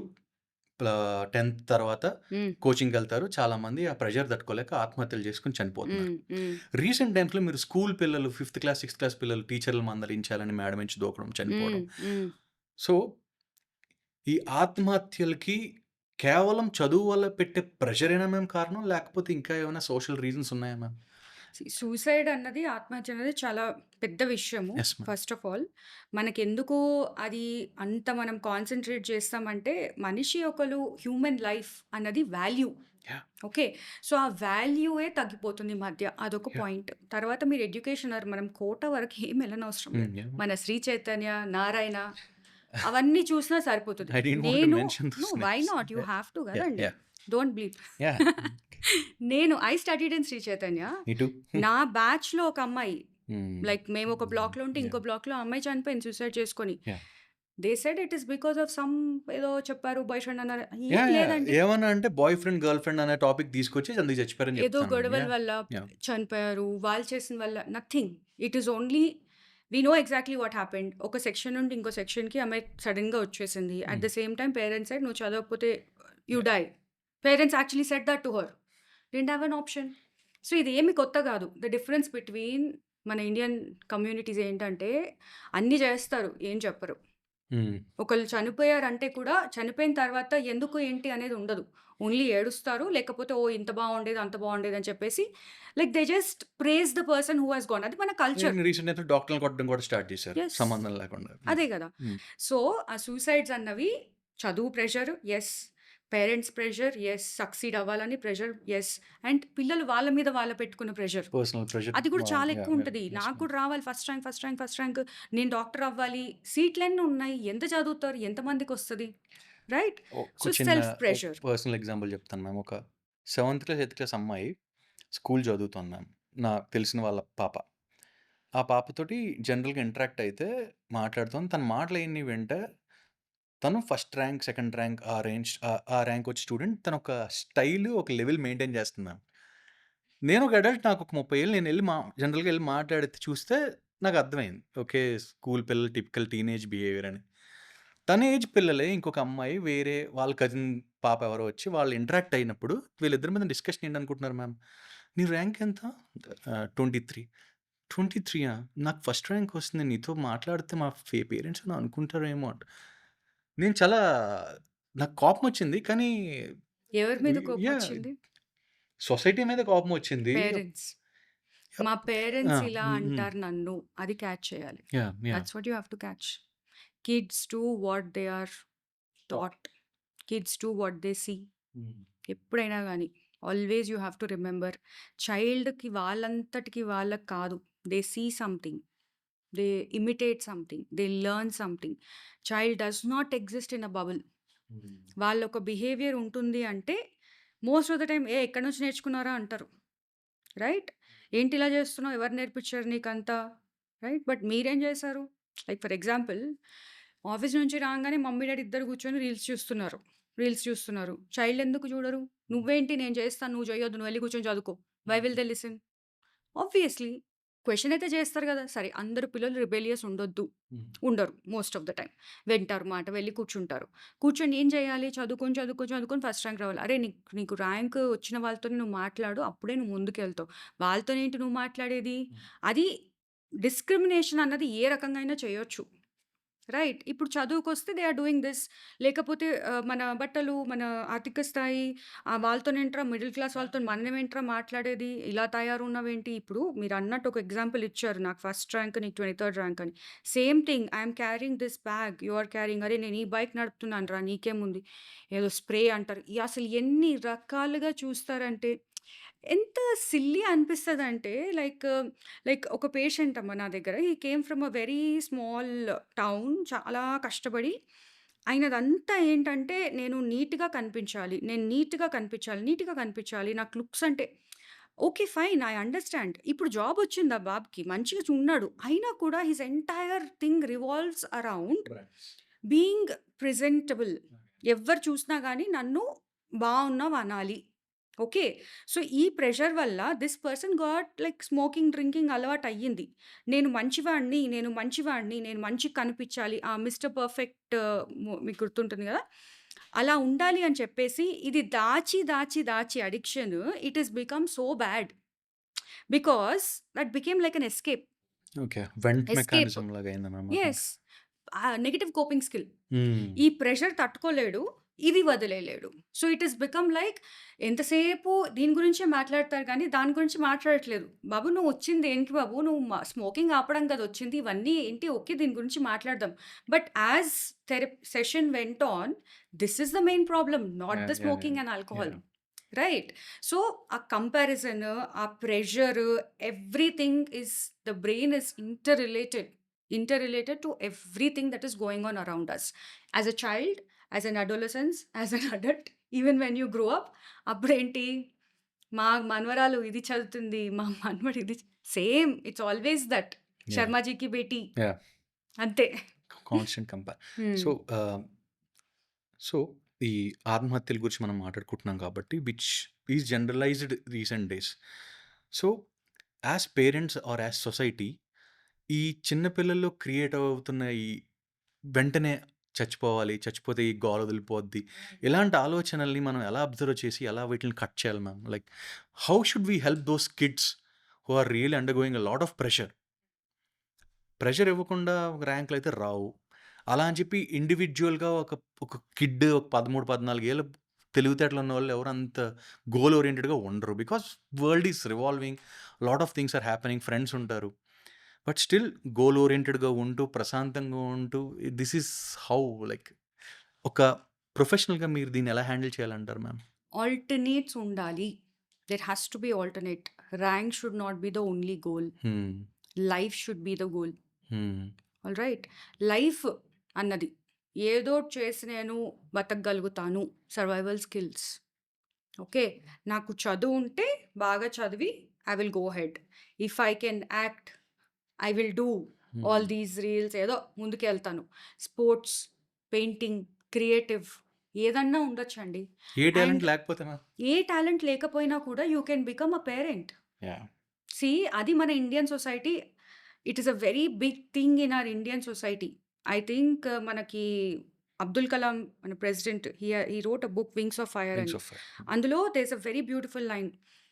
Speaker 1: 10థ్ తర్వాత
Speaker 2: హ్మ్.
Speaker 1: కోచింగ్‌కెళ్తారు. చాలామంది ఆ ప్రెషర్ తట్టుకోలేక ఆత్మహత్యలు చేసుకొని చనిపోతున్నారు.
Speaker 2: హ్మ్.
Speaker 1: రీసెంట్ టైమ్స్‌లో మీరు స్కూల్ పిల్లలు 5థ్ క్లాస్, 6థ్ క్లాస్ పిల్లలు టీచర్‌లు మందలించాలని మేడ నుంచి దూకడం, చనిపోవడం.
Speaker 2: హ్మ్.
Speaker 1: సో, ఈ ఆత్మహత్యలకి కేవలం చదువు వల్ల పెట్టే ప్రెషరేనా మ్యామ్ కారణం? లేకపోతే ఇంకా ఏమైనా సోషల్ రీజన్స్ ఉన్నాయా మ్యామ్?
Speaker 2: సూసైడ్ అన్నది, ఆత్మహత్య అనేది చాలా పెద్ద విషయము.
Speaker 1: Yes ma'am.
Speaker 2: First of all మనకెందుకు అది అంత మనం కాన్సంట్రేట్ చేస్తామంటే, మనిషి ఒకలు హ్యూమన్ లైఫ్ అన్నది వాల్యూ.
Speaker 1: యాహ్!
Speaker 2: ఓకే. సో, ఆ వాల్యూయే తగ్గిపోతుంది ఈ మధ్య. అదొక
Speaker 1: యాహ్!
Speaker 2: పాయింట్. తర్వాత మీరు ఎడ్యుకేషన్ మనం కోట వరకు ఏం ఎళ్ళనవసరం లేదు.
Speaker 1: యాహ్!
Speaker 2: మన శ్రీ చైతన్య, నారాయణ అవన్నీ చూసినా సరిపోతది.
Speaker 1: ఐ డిడ్ంట్ వాంట్ టు
Speaker 2: నేను
Speaker 1: mention
Speaker 2: no
Speaker 1: those
Speaker 2: why
Speaker 1: names.
Speaker 2: Not? You have to
Speaker 1: yeah!
Speaker 2: కదండీ.
Speaker 1: యాహ్!
Speaker 2: Don't bleep.
Speaker 1: యాహ్!
Speaker 2: నేను I studied in Sri Chaitanya.
Speaker 1: Me too.
Speaker 2: నా బ్యాచ్‌లో ఒక అమ్మాయి
Speaker 1: హ్మ్.
Speaker 2: లైక్ మేము ఒక బ్లాక్‌లో ఉంటే, ఇంకో
Speaker 1: యాహ్!
Speaker 2: బ్లాక్‌లో ఆ అమ్మాయి చనిపోయింది సూసైడ్ చేసుకొని.
Speaker 1: Yeah!
Speaker 2: They said it is because of some ఏదో చెప్పారు బాయ్ ఫ్రెండ్ అన్నారు. ఏం
Speaker 1: యాహ్! యాహ్!
Speaker 2: లేదండి.
Speaker 1: ఏమన్నా అంటే బాయ్ ఫ్రెండ్, గర్ల్ ఫ్రెండ్ అనే టాపిక్ తీసుకొచ్చి అందుకు చచ్చిపోయారని
Speaker 2: ఏదో
Speaker 1: చెప్తున్నాను మ్యామ్.
Speaker 2: గొడవల
Speaker 1: యాహ్!
Speaker 2: వల్ల
Speaker 1: యాహ్!
Speaker 2: చనిపోయారు. వాళ్ళు చేసిన వల్ల nothing. It is only we know exactly what happened. ఒక సెక్షన్ నుండి ఇంకో సెక్షన్‌కి ఆమె సడెన్‌గా వచ్చేసింది. At the same time parents side నువ్వు చదవకపోతే you die. Parents actually said that to her. Didn't have an option. So, ఇదేమి కొత్త గాదు. ద డిఫరెన్స్ బిట్వీన్ మన ఇండియన్ కమ్యూనిటీస్ ఏంటంటే, అన్నీ జేస్తారు. ఏం చెప్పరు.
Speaker 1: హ్మ్.
Speaker 2: ఒకళ్ళు చనిపోయారంటే కూడా, చనిపోయిన తర్వాత ఎందుకు, ఏంటి అనేది ఉండదు. ఓన్లీ ఏడుస్తారు. లేకపోతే ఓహ్! ఇంత బావుండేది, అంత బావుండేది అని చెప్పేసి like they just prize the person who has gone. అది మన కల్చర్.
Speaker 1: రీసెంట్ టైమ్స్‌లో డాక్టర్‌లని కొట్టడం కూడా స్టార్ట్ చేశారు.
Speaker 2: యెస్.
Speaker 1: సంబంధం లేకుండా.
Speaker 2: అదే గదా!
Speaker 1: హ్మ్.
Speaker 2: సో, ఆ సూసైడ్స్ అన్నవి చదువు pressure yes. Parents pressure yes. Succeed అవ్వాలని ప్రెషర్ యెస్. అండ్ పిల్లలు వాళ్ళ మీద వాళ్ళు పెట్టుకున్న ప్రెషర్.
Speaker 1: Personal pressure.
Speaker 2: అది కూడా చాలా
Speaker 1: యాహ్! యాహ్!
Speaker 2: ఎక్కువుంటది.
Speaker 1: యెస్
Speaker 2: నాకు
Speaker 1: మ్యామ్.
Speaker 2: కూడా రావాలి ఫస్ట్ ర్యాంక్. నేను డాక్టర్ అవ్వాలి. సీట్లెన్ని ఉన్నాయి. ఎంత చదువుతారు? ఎంతమందికొస్తది? రైట్? సో,
Speaker 1: ఒక చిన్న
Speaker 2: సెల్ఫ్ ప్రెషర్.
Speaker 1: పర్సనల్ ఎగ్జాంపుల్ చెప్తాను మ్యామ్. ఒక 7థ్ క్లాస్, 8థ్ క్లాస్ అమ్మాయి స్కూల్ చదువుతోంది మ్యామ్. నాకు తెలిసిన వాళ్ళ పాప. ఆ పాపతోటి జనరల్‌గా ఇంటరాక్ట్ అయితే మాట్లాడుతాను. తన మాటలయన్నీ వింటే తను ఫస్ట్ ర్యాంక్, సెకండ్ ర్యాంక్ ఆ ర్యాంక్ వచ్చే స్టూడెంట్. తనొక స్టైల్, ఒక లెవెల్ మెయింటైన్ చేస్తుంది మ్యామ్. నేను ఒక అడల్ట్, నాకొక 30 ఏళ్ళు. నేనెళ్ళి జనరల్‌గా ఎళ్లి మాట్లాడితే చూస్తే నాకర్థమైంది. ఓకే. స్కూల్ పిల్లలు టిపికల్ టీనేజ్ బిహేవియర్ అని. తన ఏజ్ పిల్లలే ఇంకొక అమ్మాయి వేరే వాళ్ళ కజిన్ పాప ఎవరో వచ్చి వాళ్ళు ఇంటరాక్ట్ అయినప్పుడు వీళ్ళిద్దరి మీద డిస్కషన్ ఏంటనుకుంటున్నారు మ్యామ్? "నీ ర్యాంక్ ఎంత?" 23. 23ఆ? నాకు ఫస్ట్ ర్యాంక్ వస్తుంది. నీతో మాట్లాడితే మా పేరెంట్స్ ఏమో అనుకుంటారేమో అంట. నేను చాలా నాకు కోపమొచ్చింది. కానీ
Speaker 2: ఎవరి మీద
Speaker 1: యాహ్!
Speaker 2: కోపమొచ్చింది?
Speaker 1: సొసైటీ మీద కోపమొచ్చింది.
Speaker 2: పేరెంట్స్. మా
Speaker 1: ఆ!
Speaker 2: పేరెంట్స్ ఇలా
Speaker 1: హ్మ్. హ్మ్.
Speaker 2: అంటారు నన్ను. అది క్యాచ్ చేయాలి.
Speaker 1: Yeah! Yeah!
Speaker 2: That's what you have to catch. Kids do what they are taught. Kids do what they see.
Speaker 1: Hmm.
Speaker 2: ఎప్పుడైనా గానీ always you have to remember చైల్డ్‌కి వాళ్ళంతటికి వాళ్ళకి కాదు. They see something. They imitate something. They learn something. Child does not exist in a bubble. వాళ్ళొక behaviour ఉంటుంది అంటే most of the time ఎక్కడి నుంచి నేర్చుకున్నారా అంటారు. రైట్? ఏంటి ఇలా చేస్తున్నావు? ఎవరు నేర్పించారు నీకంతా? రైట్? బట్ మీరేం చేశారు? లైక్ ఫర్ ఎగ్జాంపుల్ ఆఫీస్ నుంచి రాంగానే మమ్మీ, డ్యాడీ ఇద్దరు కూర్చొని రీల్స్ చూస్తున్నారు. చైల్డ్ ఎందుకు చూడరు? నువ్వేంటి నేను చేస్తాను, నువ్వు చేయొద్దు, నువ్వు వెళ్లి కూర్చొని చదువుకో. Why will they listen? Obviously. Question అయితే చేస్తారు గదా! సరే అందరు పిల్లలు రిబెలియస్ ఉండరు మోస్ట్ ఆఫ్ ద టైమ్. వింటారు మాట, వెళ్లి కూర్చుంటారు. కూర్చొని ఏం చేయాలి? చదువుకొని ఫస్ట్ ర్యాంక్ రావాలి. అరే! నీకు ర్యాంక్ వచ్చిన వాళ్ళతోని నువ్వు మాట్లాడు. అప్పుడే నువ్వు ముందుకెళ్తావు. వాళ్ళతోనేంటి నువ్వు మాట్లాడేది? అది డిస్క్రిమినేషన్ అన్నది ఏ రకంగా అయినా చేయొచ్చు. రైట్. ఇప్పుడు చదువుకొస్తే దే ఆర్ డూయింగ్ దిస్. లేకపోతే మన బట్టలు, మన ఆర్థిక స్థాయి వాళ్ళతోనేంట్రా మిడిల్ క్లాస్ వాళ్ళతోని మనమేంట్రా మాట్లాడేది? ఇలా తయారున్నావేంటి? ఇప్పుడు మీరన్నట్టు ఒక ఎగ్జాంపుల్ ఇచ్చారు. నాకు ఫస్ట్ ర్యాంక్, నీకు 23rd ర్యాంక్ అని. Same thing I'm carrying this bag, you are carrying. అరే! నేను ఈ బైక్ నడుపుతున్నానురా నీకేముంది? ఏదో స్ప్రే అంటారు. అసలు ఎన్ని రకాలుగా చూస్తారంటే ఎంత సిల్లీ అనిపిస్తదంటే లైక్ ఒక పేషెంట్ అమ్మ నా దగ్గర. హి came from a very small town. చాలా కష్టపడి ఆయనదంతా ఏంటంటే నీట్‌గా కనిపించాలి. నాకు లుక్స్ అంటే ఓకే. ఫైన్. I understand. ఇప్పుడు జాబొచ్చింది ఆ బాబుకి. మంచిగా ఉన్నాడు. అయినా కూడా his entire thing revolves around being presentable. ఎవ్వరు చూసినా గాని నన్ను బావున్నావు అనాలి. ఓకే. సో, ఈ ప్రెషర్ వల్ల this person got like smoking, drinking అలవాటయ్యింది. నేను మంచిగా కనిపించాలి. ఆ మిస్టర్ పర్ఫెక్ట్ మీకు గుర్తుంటుంది గదా! అలా ఉండాలి అని చెప్పేసి ఇది దాచి addiction it is become so bad. Because that became like an escape.
Speaker 1: Okay. Went
Speaker 2: escape.
Speaker 1: Mechanism లాగా అయిందన్నమాట ఇంకా.
Speaker 2: Yes. Negative coping skill.
Speaker 1: Hmm.
Speaker 2: ఈ ప్రెషర్ తట్టుకోలేడు. ఇది వదిలేయలేడు. So, it is become like ఎంతసేపు దీని గురించే మాట్లాడతారు గానీ, దాని గురించి మాట్లాడట్లేదు. బాబు నువ్వొచ్చింది దేనికి బాబు? నువ్వు స్మోకింగ్ ఆపడం కదా వచ్చింది. ఇవన్నీ ఏంటి? ఓకే. దీని గురించి మాట్లాడదాం. But as session went on, this is the main problem. Not the
Speaker 1: yeah! Yeah!
Speaker 2: Smoking and alcohol.
Speaker 1: Yeah!
Speaker 2: Right. So, uh comparison, uh pressure, everything the brain is interrelated to everything that is going on around us. As a child, as an adolescence, as an adult, even when you grow up, అప్పుడేంటి మా మనవరాలు ఇది చదువుతుంది, మా మనవడు ఇది same. It's always that.
Speaker 1: Yeah!
Speaker 2: శర్మాజీకి బేటీ
Speaker 1: యాహ్!
Speaker 2: అంతే.
Speaker 1: Constant compare.
Speaker 2: Hmm.
Speaker 1: So, so ఈ ఆత్మహత్యల గురించి మనం మాట్లాడుకుంటున్నాం కాబట్టి which is generalised recent days. So, as parents or as society ఈ చిన్న పిల్లల్లో క్రియేట్ అవుతున్న ఈ వెంటనే చచ్చిపోతే ఈ గోల వదిలిపోద్ది. ఇలాంటి ఆలోచనల్ని మనం ఎలా అబ్జర్వ్ చేసి ఎలా వీటిని కట్ చేయాలి ma'am? Like how should we help those kids who are really undergoing a lot of pressure? Pressure ఇవ్వకుండా ర్యాంకులు అయితే రావు. అలా అని చెప్పి ఇండివిడ్యువల్‌గా ఒక కిడ్ ఒక 13, 14 ఏళ్ళ తెలివితేటలు ఉన్నవాళ్ళు ఎవరు అంత గోల్ ఓరియెంటెడ్‌గా ఉండరు. Because world is revolving. Lot of things are happening. Friends ఉంటారు. బట్ స్టిల్ గోల్ ఓరియెంటెడ్‌గా ఉంటూ, ప్రశాంతంగా ఉంటూ దిస్ ఈస్ హౌ లైక్ ఒక ప్రొఫెషనల్‌గా మీరు దీన్ని ఎలా హ్యాండిల్ చేయాలంటారు మ్యామ్?
Speaker 2: ఆల్టర్‌నేట్స్ ఉండాలి. There has to be alternate. Rank should not be the only goal.
Speaker 1: Hmm.
Speaker 2: Life should be the goal.
Speaker 1: Hmm.
Speaker 2: Alright. Life అన్నది ఏదోటి చేసి నేను బతకగలుగుతాను. Survival skills. ఓకే. నాకు చదువు ఉంటే బాగా చదివి I will go ahead. If I can act, I will do all
Speaker 1: hmm.
Speaker 2: These reels ఏదో ముందుకెళ్తాను. స్పోర్ట్స్, పెయింటింగ్, క్రియేటివ్ ఏదన్నా ఉండొచ్చండి.
Speaker 1: ఏ టాలెంట్
Speaker 2: అండ్
Speaker 1: లేకపోతే మ్యామ్?
Speaker 2: ఏ టాలెంట్ లేకపోయినా కూడా you can become a parent.
Speaker 1: Yeah!
Speaker 2: See అది మన Indian society it is a very big thing in our Indian society. I think మనకి అబ్దుల్ కలాం మన president he wrote a book 'wings of fire'
Speaker 1: wings
Speaker 2: అని.
Speaker 1: Of fire.
Speaker 2: అందులో there is a very beautiful line.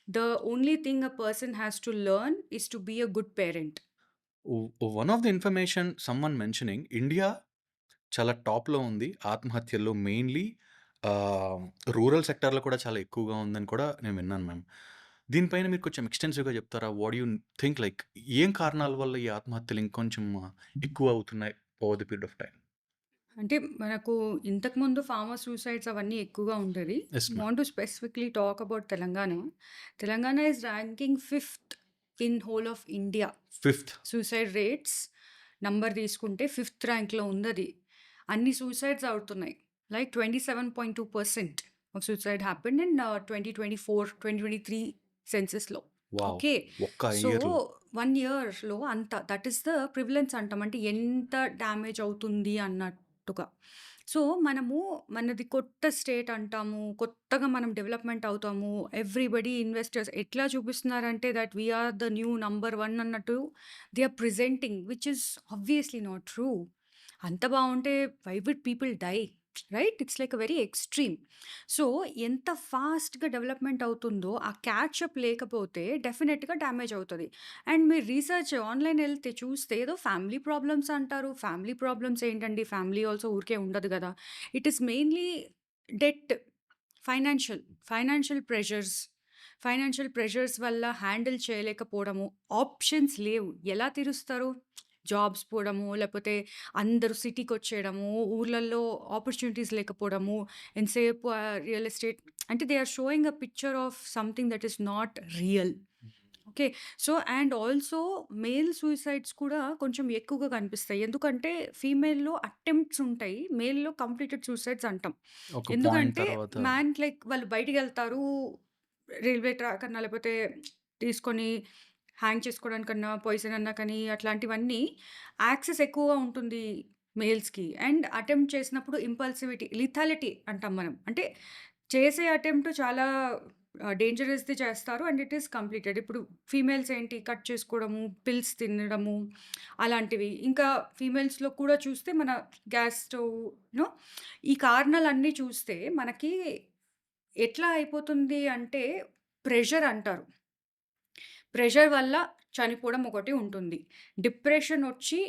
Speaker 2: The only thing a person has to learn is to be a good parent.
Speaker 1: One of the information someone mentioning India చాలా టాప్‌లో ఉంది ఆత్మహత్యల్లో mainly rural సెక్టార్‌లో కూడా చాలా ఎక్కువగా ఉందని కూడా నేను విన్నాను మ్యామ్. దీనిపైన మీరు కొంచెం ఎక్స్‌టెన్సివ్‌గా చెప్తారా? వాట్ యూ థింక్ లైక్ ఏం కారణాల వల్ల ఈ ఆత్మహత్యలు ఇంకొంచెం ఎక్కువ అవుతున్నాయి over the period of time?
Speaker 2: అంటే మనకు ఇంతకుముందు ఫార్మర్ సూసైడ్స్ అవన్నీ ఎక్కువగా ఉండేది.
Speaker 1: Yes ma'am.
Speaker 2: Want to specifically talk about Telangana. Telangana is ranking 5th in whole of India.
Speaker 1: Fifth.
Speaker 2: Suicide rates number తీసుకుంటే 5th ర్యాంక్‌లో ఉందది. అన్ని సూసైడ్స్ అవుతున్నాయి. Like 27.2% of suicide happened in 2024-2023 censusలో.
Speaker 1: వావ్!
Speaker 2: ఓకే.
Speaker 1: ఒక్క
Speaker 2: సో
Speaker 1: ఇయర్‌లో.
Speaker 2: 1 ఇయర్‌లో అంత దట్ ఈస్ ద ప్రివిలెన్స్ అంటాం. అంటే ఎంత డ్యామేజ్ అవుతుంది అన్నట్టుగా. సో మనది కొత్త స్టేట్ అంటాము. కొత్తగా మనం డెవలప్‌మెంట్ అవుతాము. ఎవ్రీబడీ ఇన్వెస్టర్స్ ఎట్లా చూపిస్తున్నారంటే that we are the new number 1 అన్నట్టు they are presenting which is obviously not true. అంత బావుంటే why would people die? Right? It's like a very extreme. So, ఎంత ఫాస్ట్‌గా డెవలప్‌మెంట్ అవుతుందో, ఆ క్యాచప్ లేకపోతే డెఫినిట్‌గా డ్యామేజ్ అవుతది. అండ్ మీరు రీసెర్చ్ ఆన్‌లైన్ ఎళ్తే చూస్తే ఏదో ఫ్యామిలీ ప్రాబ్లమ్స్ అంటారు. ఫ్యామిలీ ప్రాబ్లమ్స్ ఏంటండి? ఫ్యామిలీ ఆల్సో ఊరికే ఉండదు గదా! It is mainly debt, financial, financial pressures. Financial pressures వల్ల హ్యాండిల్ చేయలేకపోవడము. ఆప్షన్స్ లేవు. ఎలా తీరుస్తారు? జాబ్స్ పోవడము, లేపోతే అందరూ సిటీకొచ్చేయడము, ఊర్లల్లో ఆపర్చునిటీస్ లేకపోవడము, ఎంతసేపు రియల్ ఎస్టేట్ అంటే they are showing a picture of something that is not real. Okay. So, and also male suicides కూడా కొంచెం ఎక్కువగా కనిపిస్తాయి. ఎందుకంటే ఫీమేల్‌లో అటెంప్ట్స్ ఉంటాయి. మేల్‌లో కంప్లీటెడ్ సూసైడ్స్ అంటాం.
Speaker 1: ఒక పాయింట్
Speaker 2: ఎందుకంటే
Speaker 1: తర్వాత
Speaker 2: లైక్ వాళ్ళు బయటికెళ్తారు. రైల్వే ట్రాక్ అన్నా లేపోతే తీసుకొని హ్యాంగ్ చేసుకోవడానికన్నా, పాయిజన్ అన్నా కానీ అట్లాంటివన్నీ యాక్సెస్ ఎక్కువగా ఉంటుంది మేల్స్‌కి. అండ్ అటెంప్ట్ చేసినప్పుడు ఇంపల్సివిటీ, లిథాలిటీ అంటాం మనం. అంటే చేసే అటెంప్ట్ చాలా డేంజరస్‌ది చేస్తారు అండ్ ఇట్ ఈస్ కంప్లీటెడ్. ఇప్పుడు ఫీమేల్స్ ఏంటి కట్ చేసుకోవడము, పిల్స్ తినడము అలాంటివి. ఇంకా ఫీమేల్స్‌లో కూడా చూస్తే మన గ్యాస్ స్టవ్ నో ఈ కారణాలన్నీ చూస్తే మనకి ఎట్లా అయిపోతుంది అంటే ప్రెషర్ అంటారు. ప్రెషర్ వల్ల చనిపోవడం ఒకటి ఉంటుంది. డిప్రెషన్ ఒచ్చి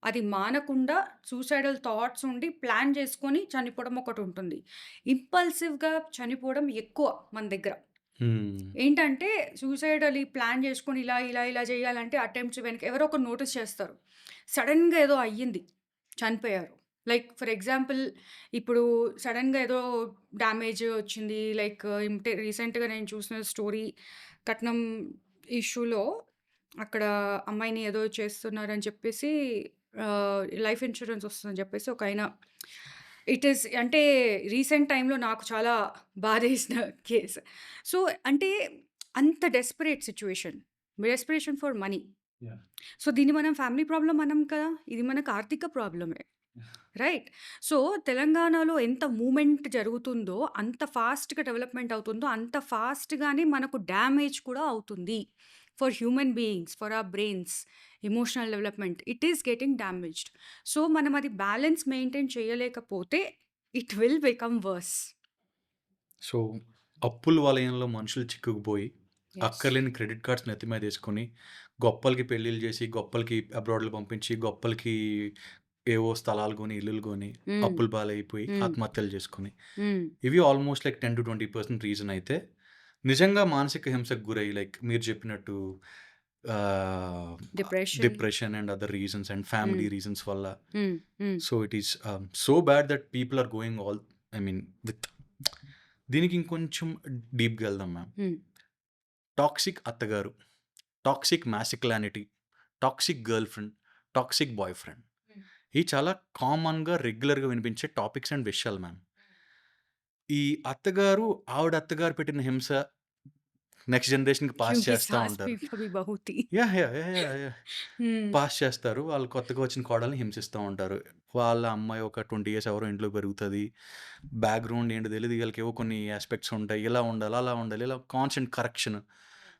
Speaker 2: అది మానకుండా సూసైడల్ థాట్స్ ఉండి ప్లాన్ చేసుకొని చనిపోవడం ఒకటుంటుంది. ఇంపల్సివ్‌గా చనిపోవడం ఎక్కువ మన దగ్గర.
Speaker 1: హ్మ్.
Speaker 2: ఏంటంటే సూసైడలి ప్లాన్ చేసుకొని ఇలా చేయాలంటే అటెంప్ట్స్ వెనక ఎవరో ఒకరు నోటీస్ చేస్తారు. సడెన్‌గా ఏదో అయ్యింది. చనిపోయారు. లైక్ ఫర్ ఎగ్జాంపుల్ ఇప్పుడు సడెన్‌గా ఏదో డ్యామేజ్ వచ్చింది. లైక్ ఇంటే రీసెంట్‌గా నేను చూసిన స్టోరీ కట్నం ఇష్యూలో అక్కడ అమ్మాయిని ఏదో చేస్తున్నారని చెప్పేసి లైఫ్ ఇన్స్యూరెన్స్ వస్తుందని చెప్పేసి ఒకాయన ఇట్ ఈస్ అంటే రీసెంట్ టైమ్‌లో నాకు చాలా బాధేసిన కేస్. సో, అంటే అంత desperate situation. Desperation for money.
Speaker 1: Yeah!
Speaker 2: So, దీన్ని మనం ఫ్యామిలీ ప్రాబ్లమ్ అనం కదా! ఇది మనకు ఆర్థిక ప్రాబ్లమే. రైట్. సో, తెలంగాణలో ఎంత మూవ్‌మెంట్ జరుగుతుందో, అంత ఫాస్ట్‌గా డెవలప్‌మెంట్ అవుతుందో, అంత ఫాస్ట్‌గానే మనకు డ్యామేజ్ కూడా అవుతుంది. For human beings, for our brains, emotional development. It is getting damaged. So, మనం అది బ్యాలెన్స్ మెయింటైన్ చేయలేకపోతే it will become worse.
Speaker 1: So, అప్పుల వలయంలో మనుషులు చిక్కుకుపోయి,
Speaker 2: యెస్.
Speaker 1: అక్కర్లేని క్రెడిట్ కార్డ్స్ నెత్తి మీదేసుకొని, గొప్పలకి పెళ్ళిళ్ళు చేసి, గొప్పలకి అబ్రాడ్‌లు పంపించి, గొప్పలకి ఏవో స్థలాలు కొని, ఇల్లులు కొని,
Speaker 2: హ్మ్.
Speaker 1: అప్పుల పాలైపోయి,
Speaker 2: హ్మ్.
Speaker 1: ఆత్మహత్యలు చేసుకొని,
Speaker 2: హ్మ్.
Speaker 1: ఇవి ఆల్మోస్ట్ లైక్ 10-20% రీజన్ అయితే, నిజంగా మానసిక హింసకు గురై లైక్ మీరు చెప్పినట్టు
Speaker 2: depression.
Speaker 1: Depression and other reasons and family
Speaker 2: hmm.
Speaker 1: Reasons వల్ల.
Speaker 2: Hmm. Hmm.
Speaker 1: So, it is so bad that people are going all I mean with దీనికి ఇంకొంచెం డీప్‌గా వెళ్దాం మ్యామ్.
Speaker 2: హ్మ్.
Speaker 1: టాక్సిక్ అత్తగారు, toxic masculinity, toxic girl friend, toxic boy friend.
Speaker 2: Hmm.
Speaker 1: ఇవి చాలా కామన్‌గా, రెగ్యులర్‌గా వినిపించే టాపిక్స్ అండ్ విషయాలు మ్యామ్. ఈ అత్తగారు, ఆవిడ అత్తగారు పెట్టిన హింస నెక్స్ట్ జనరేషన్‌కి పాస్
Speaker 2: క్యూంకీ
Speaker 1: చేస్తా
Speaker 2: సాస్
Speaker 1: ఉంటారు.
Speaker 2: Kabhi Bahu Thi.
Speaker 1: Yeah! Yeah! Yeah! Yeah! Yeah!
Speaker 2: Hmm.
Speaker 1: Pass చేస్తారు. వాళ్ళు కొత్తగా వచ్చిన కోడల్ని హింసిస్తా ఉంటారు. వాళ్ళ అమ్మాయి ఒక 20 ఇయర్స్ ఎవరో ఇంట్లో పెరుగుతది. బ్యాక్‌గ్రౌండ్ ఏంటో తెలీదు. వీళ్ళకేవో కొన్ని యాస్పెక్ట్స్ ఉంటాయి. ఇలా ఉండాలి, అలా ఉండాలి, ఇలా కాన్స్టెంట్ కరెక్షన్.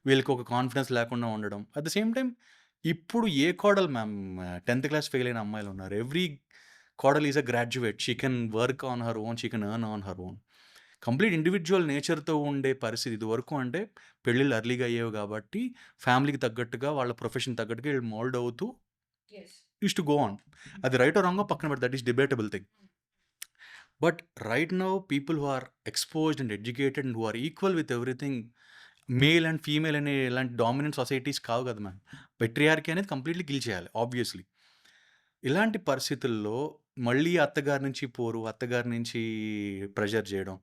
Speaker 1: వీళ్ళకి ఒక కాన్ఫిడెన్స్ లేకుండా ఉండడం. అట్ ద సేమ్ టైమ్ ఇప్పుడు ఏ కోడలు మ్యామ్ 10థ్ క్లాస్ ఫెయిల్ అయిన అమ్మాయిలున్నారు. ఎవ్రీ కోడల్ is a graduate. She can work on her own. She can earn on her own. Complete individual నేచర్‌తో ఉండే పరిస్థితి. ఇదివరకు అంటే పెళ్ళిళ్ళు ఎర్లీగా అయ్యేవి కాబట్టి ఫ్యామిలీకి తగ్గట్టుగా, వాళ్ళ ప్రొఫెషన్ తగ్గట్టుగా వీళ్ళు మోల్డ్ అవుతూ
Speaker 2: yes.
Speaker 1: Used to go on. అది రైటో రాంగో పక్కన పెడితే that is debatable thing. But right now people who are exposed and educated and who are equal with everything, male and female అనే ఇలాంటి డామినెంట్ సొసైటీస్ కావు కదా మ్యామ్. పెట్రియార్కీ అనేది కంప్లీట్‌లీ కిల్ చేయాలి ఆబ్వియస్‌లీ. ఇలాంటి పరిస్థితుల్లో మళ్ళీ అత్తగారి నుంచి పోరు, అత్తగారి నుంచి ప్రెషర్ చేయడం.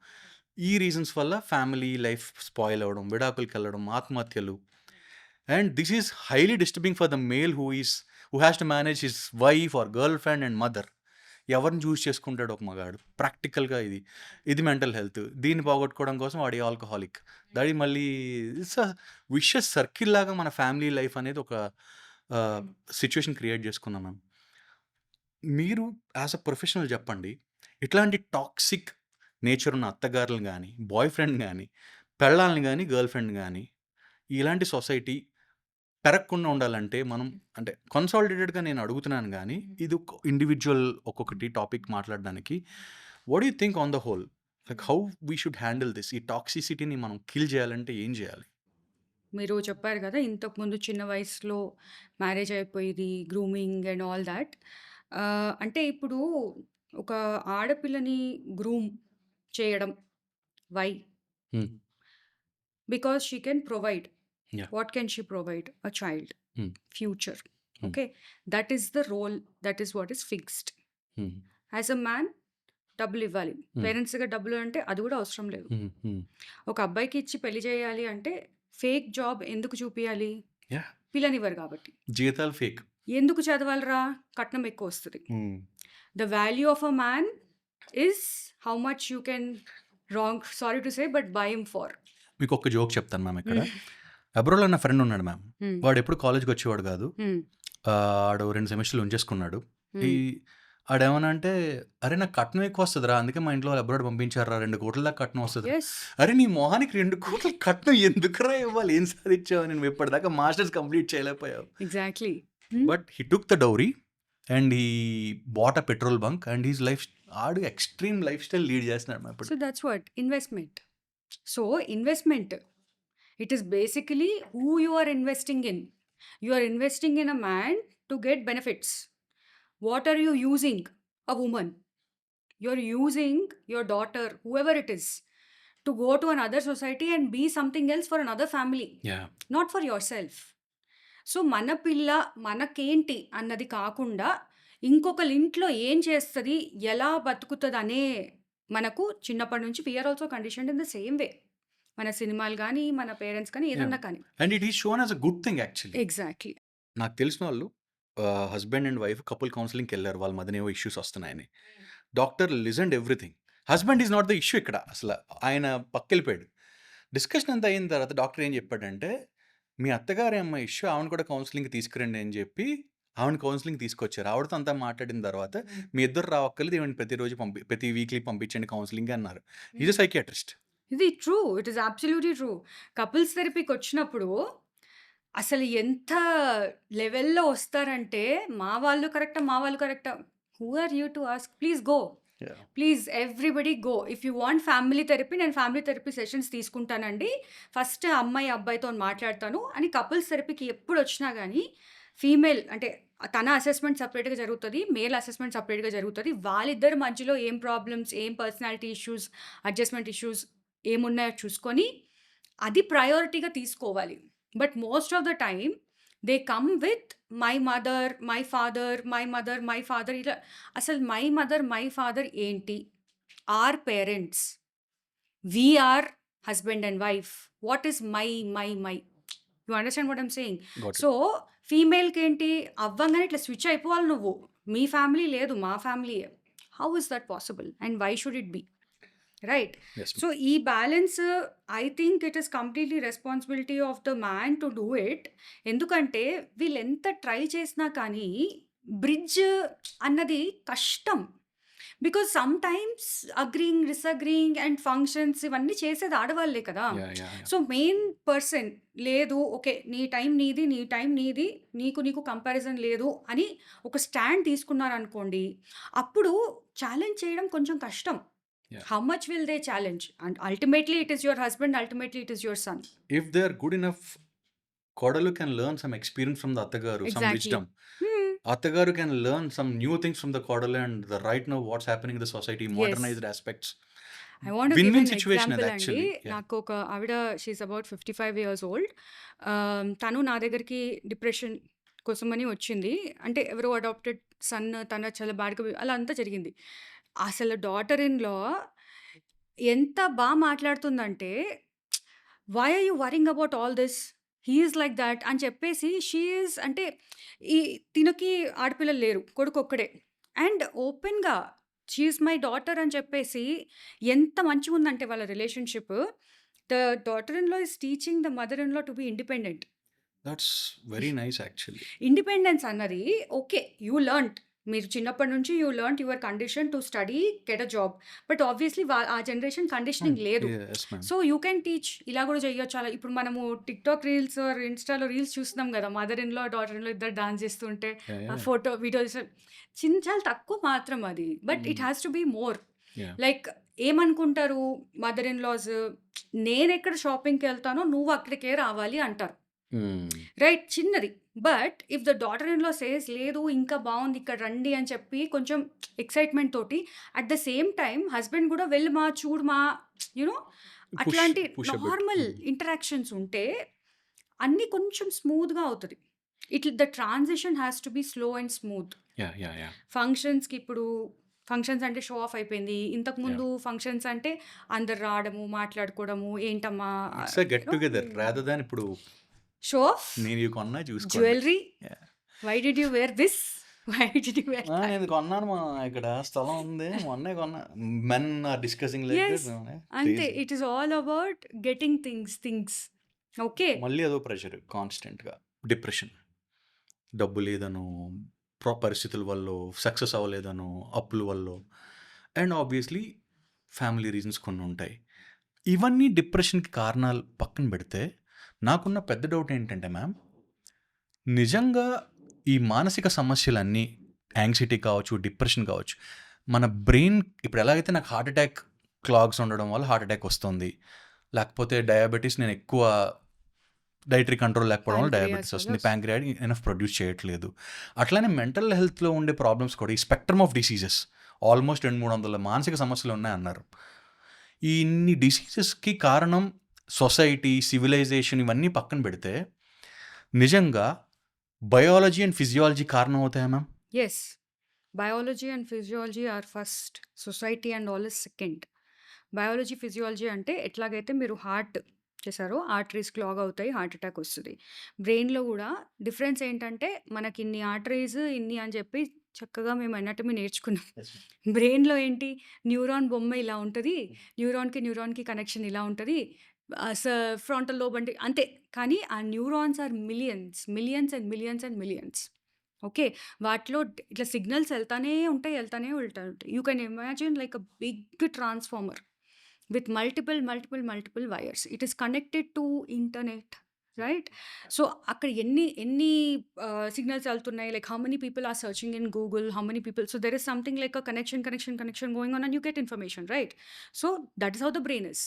Speaker 1: ఈ రీజన్స్ వల్ల ఫ్యామిలీ లైఫ్ స్పాయిల్ అవ్వడం, విడాకులకెళ్ళడం, ఆత్మహత్యలు. And this is highly disturbing for the male who has to manage his wife or girl friend and mother. ఎవరిని చూస్ చేసుకుంటాడు ఒక మగాడు ప్రాక్టికల్గా? ఇది మెంటల్ హెల్త్. దీన్ని పోగొట్టుకోవడం కోసం వాడి ఆల్కహాలిక్. దాడి మళ్ళీ ఇట్స్ విషియస్ సర్కిల్ లాగా మన ఫ్యామిలీ లైఫ్ అనేది ఒక సిచ్యువేషన్ క్రియేట్ చేసుకున్నాం మ్యామ్. మీరు యాజ్ అ ప్రొఫెషనల్ చెప్పండి, ఇట్లాంటి టాక్సిక్ నేచర్ ఉన్న అత్తగారులను కానీ, బాయ్ ఫ్రెండ్ కానీ, పెళ్ళాలని కానీ, గర్ల్ ఫ్రెండ్ కానీ, ఇలాంటి సొసైటీ పెరగకుండా ఉండాలంటే మనం అంటే కన్సాలిడేటెడ్గా నేను అడుగుతున్నాను కానీ, ఇది ఒక ఇండివిజువల్ ఒక్కొక్కటి టాపిక్ మాట్లాడడానికి what you think on the whole, like how we should handle this? ఈ టాక్సిసిటీని మనం కిల్ చేయాలంటే ఏం చేయాలి?
Speaker 2: మీరు చెప్పారు కదా! ఇంతకుముందు చిన్న వయసులో మ్యారేజ్ అయిపోయేది, గ్రూమింగ్ అండ్ ఆల్ థాట్. అంటే ఇప్పుడు ఒక ఆడపిల్లని గ్రూమ్ చేయడం why? Because she can provide.
Speaker 1: Yeah.
Speaker 2: What can she provide? A child.
Speaker 1: Hmm.
Speaker 2: Future.
Speaker 1: Hmm.
Speaker 2: Okay. That is the role. That is what is fixed. As a man డబ్బులు ఇవ్వాలి. పేరెంట్స్గా డబ్బులు అంటే అది కూడా అవసరం లేదు. ఒక అబ్బాయికి ఇచ్చి పెళ్లి చేయాలి అంటే ఫేక్ జాబ్ ఎందుకు చూపియాలి?
Speaker 1: Yeah.
Speaker 2: పిల్లనివ్వరు కాబట్టి.
Speaker 1: జీతాలు ఫేక్.
Speaker 2: ఎందుకు చదవాలరా? కట్నం ఎక్కువ వస్తుంది. The value of a man is how much you can wrong sorry to say but buy him far.
Speaker 1: మీకు ఒక జోక్ చెప్తాను మ్యామ్. ఇక్కడ అబ్రోడ్లో నా ఫ్రెండ్ ఉన్నాడు మ్యామ్. వాడు ఎప్పుడు కాలేజ్కి వచ్చేవాడు కాదు. ఆడు 2 సెమిస్టర్లు ఉంచేసుకున్నాడు. ఆడేమన్నా అంటే, అరే నాకు కట్నం ఎక్కువ వస్తుందిరా, అందుకే మా ఇంట్లో వాళ్ళు అబ్రాడ్ పంపించారా, 2 కోట్ల దాకా కట్నం వస్తుంది. అరే నీ మొహానికి 2 కోట్ల కట్నం ఎందుకురా ఇవ్వాలి? ఏం సాధించావు? నేను ఇప్పటిదాకా మాస్టర్స్ కంప్లీట్ చేయలేకపోయావు.
Speaker 2: Exactly.
Speaker 1: But he took the dowry and he bought a petrol bunk and his life ఆడు ఎక్స్ట్రీమ్ లైఫ్ స్టైల్ లీడ్ చేస్తున్నాడు మ్యామ్ ఇప్పుడు.
Speaker 2: So that's what investment. So investment, it is basically who you are investing in. You are investing in a man to get benefits. What are you using? A woman. You are using your daughter, whoever it is, to go to another society and be something else for another family,
Speaker 1: Yeah.
Speaker 2: not for yourself. So మన పిల్ల మనకేంటి అన్నది కాకుండా ఇంకొకరి ఇంట్లో ఏం చేస్తుంది, ఎలా బతుకుతుంది అనే మనకు చిన్నప్పటి నుంచి we are also conditioned in the same way. మన సినిమాలు కానీ, మన పేరెంట్స్ కానీ, ఏదన్నా కానీ.
Speaker 1: And it is shown as a good thing actually.
Speaker 2: Exactly.
Speaker 1: నాకు తెలిసిన వాళ్ళు హస్బెండ్ అండ్ వైఫ్ కపుల్ కౌన్సిలింగ్కి వెళ్ళారు, వాళ్ళ మధ్యన ఏవో ఇష్యూస్ వస్తున్నాయని. Doctor listened everything. Husband is not the issue ఇక్కడ, అసలు ఆయన పక్కెళ్ళిపోయాడు. డిస్కషన్ అంతా అయిన తర్వాత డాక్టర్ ఏం చెప్పాడంటే, మీ అత్తగారి అమ్మ ఇష్యూ, ఆవిడ కూడా కౌన్సిలింగ్కి తీసుకురండి అని చెప్పి ఆవిడ కౌన్సిలింగ్ తీసుకొచ్చారు. ఆవిడతో అంతా మాట్లాడిన తర్వాత, మీ ఇద్దరు రావక్కర్లేదు, ఈవెన్ ప్రతిరోజు ప్రతి వీక్లీ పంపించండి కౌన్సిలింగ్ అన్నారు. Is a psychiatrist.
Speaker 2: ఇది true. It is absolutely true. Couples థెరపీకి వచ్చినప్పుడు అసలు ఎంత లెవెల్లో వస్తారంటే, మా వాళ్ళు కరెక్టా, మా వాళ్ళు కరెక్టా, who are you to ask? Please go, please everybody go. If you want family therapy, నేను ఫ్యామిలీ థెరపీ సెషన్స్ తీసుకుంటానండి, ఫస్ట్ అమ్మాయి అబ్బాయితో మాట్లాడతాను అని. కపుల్స్ థెరపీకి ఎప్పుడు వచ్చినా కానీ ఫీమేల్ అంటే తన అసెస్మెంట్ సపరేట్గా జరుగుతుంది, మేల్ అసెస్మెంట్ సపరేట్గా జరుగుతుంది. వాళ్ళిద్దరి మధ్యలో ఏం ప్రాబ్లమ్స్, ఏం పర్సనాలిటీ ఇష్యూస్, అడ్జస్ట్మెంట్ ఇష్యూస్ ఏమున్నాయో చూసుకొని అది ప్రయారిటీగా తీసుకోవాలి. But most of the time they come with my mother, my father, my mother, my father. ఇలా అసలు మై మదర్, మై ఫాదర్ ఏంటి? Our parents, we are husband and wife. What is my my my? You understand what I'm saying? So ఫీమేల్కి ఏంటి, అవ్వంగానే ఇట్లా switch అయిపోవాలి నువ్వు. మీ family లేదు, మా ఫ్యామిలీయే. How is that possible and why should it be? Right. So ఈ balance I think it is completely responsibility of the man to do it. ఎందుకంటే వీళ్ళు ఎంత ట్రై చేసినా కానీ బ్రిడ్జ్ అన్నది కష్టం. Because sometimes agreeing, disagreeing and functions ఇవన్నీ చేసేది ఆడవాళ్ళే కదా. సో మెయిన్ పర్సన్ లేదు, ఓకే నీ టైం నీది, నీ టైం నీది, నీకు కంపారిజన్ లేదు అని ఒక స్టాండ్ తీసుకున్నారనుకోండి, అప్పుడు ఛాలెంజ్ చేయడం కొంచెం కష్టం. How much will they challenge? And ultimately it is your husband, ultimately it is your son.
Speaker 1: If they are good enough, Kodalu can learn some experience from the Attagaru, some
Speaker 2: Exactly.
Speaker 1: wisdom. Attagaru can learn some new things from the Kodalu and the right now what's happening in the society, modernized aspects.
Speaker 2: I want to give
Speaker 1: Win-win
Speaker 2: an
Speaker 1: situation
Speaker 2: example
Speaker 1: అది actually.
Speaker 2: అండి. నాకు ఒక ఆవిడ, she is about 55 years old. తను నా దగ్గరికి depression కోసమని వచ్చింది. అంటే ఎవరో అడాప్టెడ్ సన్, తన చాలా బ్యాడ్గా అలా అంతా జరిగింది. అసలు డాటర్ ఇన్ లా ఎంత బాగా మాట్లాడుతుందంటే, why are you worrying about all this, he is like that అని చెప్పేసి షీ ఈజ్ అంటే ఈ తినకి ఆడపిల్లలు లేరు, కొడుకు ఒక్కడే. అండ్ ఓపెన్‌గా షీ ఈస్ మై డాటర్ అని చెప్పేసి ఎంత మంచిగుందంటే వాళ్ళ relationship. The daughter in law is teaching the mother in law to be independent.
Speaker 1: That's very nice actually.
Speaker 2: Independence అన్నది ఓకే. You learned. మీరు చిన్నప్పటి నుంచి you learned your condition to study, get a job. But obviously ఆ generation conditioning లేదు.
Speaker 1: Yes ma'am.
Speaker 2: So you can teach. ఇలా కూడా చేయొచ్చు. అలా ఇప్పుడు మనము టిక్‌టాక్ రీల్స్ ఆర్ ఇన్‌స్టాలో రీల్స్ చూస్తున్నాం కదా! Mother in law, daughter in law ఇద్దరు డాన్స్ చేస్తుంటే
Speaker 1: Yeah,
Speaker 2: ఆ
Speaker 1: yeah.
Speaker 2: ఫోటో, వీడియోస్ చాలా తక్కువ మాత్రం అది. But it has to be more.
Speaker 1: Yeah.
Speaker 2: Like ఏమనుకుంటారు మదర్ ఇన్ లాస్, నేనెక్కడ షాపింగ్‌కెళ్తానో నువ్వు అక్కడికే రావాలి అంటారు. రైట్, చిన్నది. But if the daughter in law says లేదు ఇంకా బాగుంది ఇక్కడ రండి అని చెప్పి కొంచెం ఎక్సైట్మెంట్ తోటి, at the same time husband కూడా వెళ్ళి మా చూడు మా యునో అట్లాంటి
Speaker 1: push a bit.
Speaker 2: Normal interactions ఉంటే అన్నీ కొంచెం స్మూత్‌గా అవుతది. The transition has to be slow and smooth.
Speaker 1: Yeah.
Speaker 2: ఫంక్షన్స్‌కి ఇప్పుడు ఫంక్షన్స్ అంటే షో ఆఫ్ అయిపోయింది. ఇంతకుముందు ఫంక్షన్స్ అంటే అందరు రావడము, మాట్లాడుకోవడము, ఏంటమ్మా
Speaker 1: it's a get together rather than ఇప్పుడు
Speaker 2: షో ఆఫ్,
Speaker 1: నేను ఇవి కొన్నా చూసుకోండి.
Speaker 2: Jewellery.
Speaker 1: Yeah.
Speaker 2: Why did you wear this? Why did you wear that?
Speaker 1: నేను కొన్నాను మా ఇక్కడ స్థలం ఉంది మొన్నే కొన్నా. Men are discussing like
Speaker 2: Yes. అంతే. It is all about getting things. Okay.
Speaker 1: మళ్ళీ అదో ప్రెషర్ కాన్స్టెంట్గా, డిప్రెషన్, డబ్బు లేదనో, పరిస్థితుల వల్ల సక్సెస్ అవ్వలేదనో, అప్పుల వల్ల, అండ్ ఆబ్వియస్లీ ఫ్యామిలీ రీజన్స్ కొన్ని ఉంటాయి. ఇవన్నీ డిప్రెషన్కి కారణాలు పక్కన పెడితే నాకున్న పెద్ద డౌట్ ఏంటంటే మ్యామ్, నిజంగా ఈ మానసిక సమస్యలన్నీ, యాంగ్జైటీ కావచ్చు, డిప్రెషన్ కావచ్చు, మన బ్రెయిన్ ఇప్పుడు ఎలాగైతే నాకు హార్ట్ అటాక్ క్లాగ్స్ ఉండడం వల్ల హార్ట్ అటాక్ వస్తుంది, లేకపోతే డయాబెటీస్, నేను ఎక్కువ డైటరీ కంట్రోల్ లేకపోవడం వల్ల
Speaker 2: Pancreas
Speaker 1: డయాబెటీస్ వస్తుంది,
Speaker 2: వల్ల
Speaker 1: ప్యాంక్రియాడ్ ఎనఫ్ ప్రొడ్యూస్ చేయట్లేదు. అట్లానే మెంటల్ హెల్త్లో ఉండే ప్రాబ్లమ్స్ కూడా, ఈ స్పెక్ట్రమ్ ఆఫ్ డిసీజెస్ ఆల్మోస్ట్ 200-300 మానసిక సమస్యలు ఉన్నాయన్నారు. ఈ ఇన్ని డిసీజెస్కి కారణం సొసైటీ, సివిలైజేషన్ ఇవన్నీ పక్కన పెడితే నిజంగా బయాలజీ అండ్ ఫిజియాలజీ కారణం అవుతాయా ma'am?
Speaker 2: Yes. Biology and physiology are first, society and all is second. Biology, physiology అంటే ఎట్లాగైతే మీరు హార్ట్ చేశారో ఆర్టరీస్ క్లాగ్ అవుతాయి, హార్ట్ అటాక్ వస్తుంది. బ్రెయిన్లో కూడా డిఫరెన్స్ ఏంటంటే మనకి ఇన్ని ఆర్టరీస్ ఇన్ని అని చెప్పి చక్కగా మేము అనాటమీ నేర్చుకున్నాం. బ్రెయిన్లో ఏంటి, న్యూరాన్ బొమ్మ ఇలా ఉంటుంది, న్యూరాన్కి కనెక్షన్ ఇలా ఉంటుంది, ఫ్రంటల్ లోబ్ అంటే అంతే. కానీ ఆ న్యూరాన్స్ ఆర్ మిలియన్స్. ఓకే. వాటిలో ఇట్లా సిగ్నల్స్ వెళ్తానే ఉంటాయి. You can imagine like a big transformer with multiple wires. It is connected to internet, right? So అక్కడ ఎన్ని సిగ్నల్స్ వెళ్తున్నాయి, like how many people are searching in Google, how many people, so there is something like a connection going on and you get information, right? So that is how the brain is.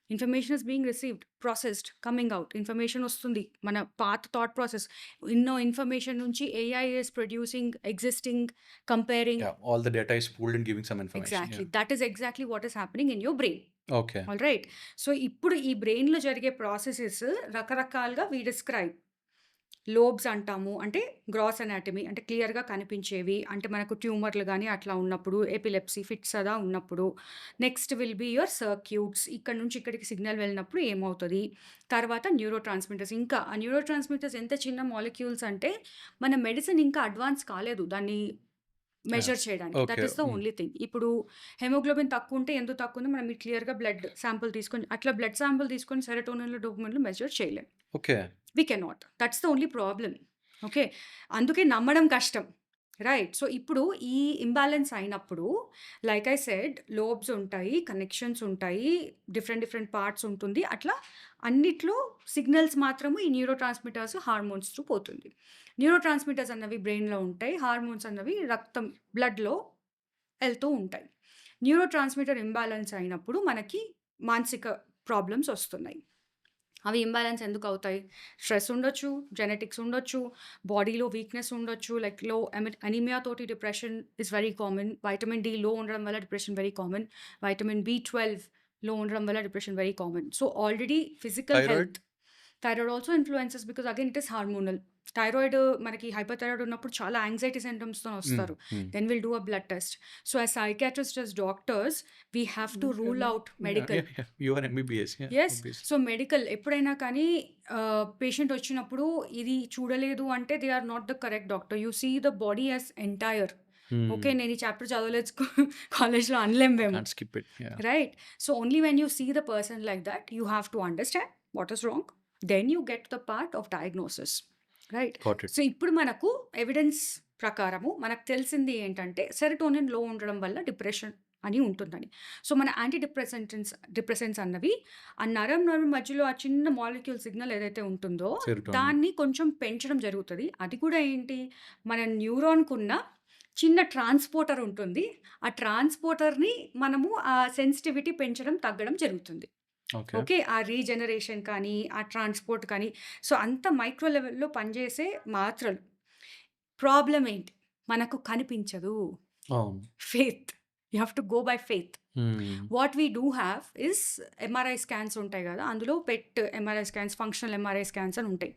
Speaker 2: Information is being received, processed, coming out. Information వస్తుంది, మన path thought process. ఎన్నో information నుంచి AI is producing, existing, comparing.
Speaker 1: All the data is pooled and giving some information.
Speaker 2: Exactly, that is exactly what is happening in your brain.
Speaker 1: Okay.
Speaker 2: All right. So ఇప్పుడు ఈ బ్రెయిన్లో జరిగే processes రకరకాలుగా వి describe. Lobes అంటాము, అంటే gross anatomy, అంటే క్లియర్గా కనిపించేవి, అంటే మనకు ట్యూమర్లు కానీ అట్లా ఉన్నప్పుడు, ఎపిలెప్సీ ఫిట్స్ అదా ఉన్నప్పుడు. Next will be your circuits, ఇక్కడ నుంచి ఇక్కడికి సిగ్నల్ వెళ్ళినప్పుడు ఏమవుతుంది. తర్వాత న్యూరో ట్రాన్స్మిటర్స్. ఇంకా ఆ న్యూరో ట్రాన్స్మిటర్స్ ఎంత చిన్న మాలిక్యూల్స్ అంటే మన మెడిసిన్ ఇంకా అడ్వాన్స్ కాలేదు దాన్ని మెజర్ చేయడానికి. That
Speaker 1: Okay.
Speaker 2: Is the only thing. ఇప్పుడు హెమోగ్లోబిన్ తక్కువ ఉంటే ఎందుకు తక్కువ ఉందో మనం క్లియర్గా బ్లడ్ శాంపుల్ తీసుకొని, అట్లా బ్లడ్ శాంపుల్ తీసుకొని సెరోటోనిన్లు, డోపమైన్లు మెజర్ చేయలేం.
Speaker 1: Okay.
Speaker 2: We cannot. That's the only problem. Okay. అందుకే నమ్మడం కష్టం, రైట్? సో ఇప్పుడు ఈ ఇంబ్యాలెన్స్ అయినప్పుడు, లైక్ ఐ సెడ్, లోబ్స్ ఉంటాయి, కనెక్షన్స్ ఉంటాయి, డిఫరెంట్ పార్ట్స్ ఉంటుంది. అట్లా అన్నిట్లో సిగ్నల్స్ మాత్రము ఈ న్యూరో ట్రాన్స్మిటర్స్, హార్మోన్స్ త్రూ పోతుంది. న్యూరో ట్రాన్స్మిటర్స్ అన్నవి బ్రెయిన్లో ఉంటాయి, హార్మోన్స్ అన్నవి రక్తం, బ్లడ్లో వెళ్తూ ఉంటాయి. న్యూరో ట్రాన్స్మిటర్ ఇంబ్యాలెన్స్ అయినప్పుడు మనకి మానసిక ప్రాబ్లమ్స్ వస్తున్నాయి. అవి ఇంబ్యాలెన్స్ ఎందుకు అవుతాయి? స్ట్రెస్ ఉండొచ్చు, జెనెటిక్స్ ఉండొచ్చు, బాడీలో వీక్నెస్ ఉండొచ్చు, లైక్ లో అనీమియా తోటి depression is very common. Vitamin D low ఉండడం వల్ల depression very common. Vitamin B12 low ఉండడం వల్ల depression very common. So already physical
Speaker 1: Thyroid?
Speaker 2: Health, thyroid also influences because again it is hormonal. Thyroid మనకి hyperthyroid ఉన్నప్పుడు చాలా anxiety సింటమ్స్తో వస్తారు. Then will do a blood test. So as psychiatrist, as doctors, we have to rule out medical.
Speaker 1: You are MBBS.
Speaker 2: Yes. So medical ఎప్పుడైనా కానీ patient వచ్చినప్పుడు ఇది చూడలేదు అంటే they are not the correct doctor. You see the body as entire. Okay. నేను ఈ chapter చదవలేదు కాలేజ్‌లో అనలేం మేము.
Speaker 1: Can't skip it. Yeah!
Speaker 2: Right? So only when you see the person like that, you have to understand what is wrong. Then you get to the part of diagnosis. Right?
Speaker 1: Got it.
Speaker 2: So ఇప్పుడు మనకు evidence ప్రకారము మనకు తెలిసింది ఏంటంటే serotonin లో ఉండడం వల్ల depression అని ఉంటుందని. సో మన యాంటీ డిప్రెసెంట్స్ అన్నవి ఆ నరం మధ్యలో ఆ చిన్న మాలిక్యూల్ సిగ్నల్ ఏదైతే ఉంటుందో
Speaker 1: సెరోటోనిన్.
Speaker 2: దాన్ని కొంచెం పెంచడం జరుగుతుంది. అది కూడా ఏంటి, మన న్యూరాన్కున్న చిన్న ట్రాన్స్పోర్టర్ ఉంటుంది. ఆ ట్రాన్స్పోర్టర్ని మనము ఆ సెన్సిటివిటీ పెంచడం తగ్గడం జరుగుతుంది.
Speaker 1: ఓకే.
Speaker 2: ఓకే. ఆ రీజనరేషన్ కానీ ఆ ట్రాన్స్పోర్ట్ కానీ సో అంత మైక్రో లెవెల్‌లో పనిచేసే మాత్రలు. ప్రాబ్లమ్ ఏంటి, మనకు కనిపించదు.
Speaker 1: అవును.
Speaker 2: Faith, you have to go by faith.
Speaker 1: Hmm.
Speaker 2: What we do have is MRI scans ఉంటాయి కదా, అందులో PET MRI scans, functional MRI scans అని ఉంటాయి.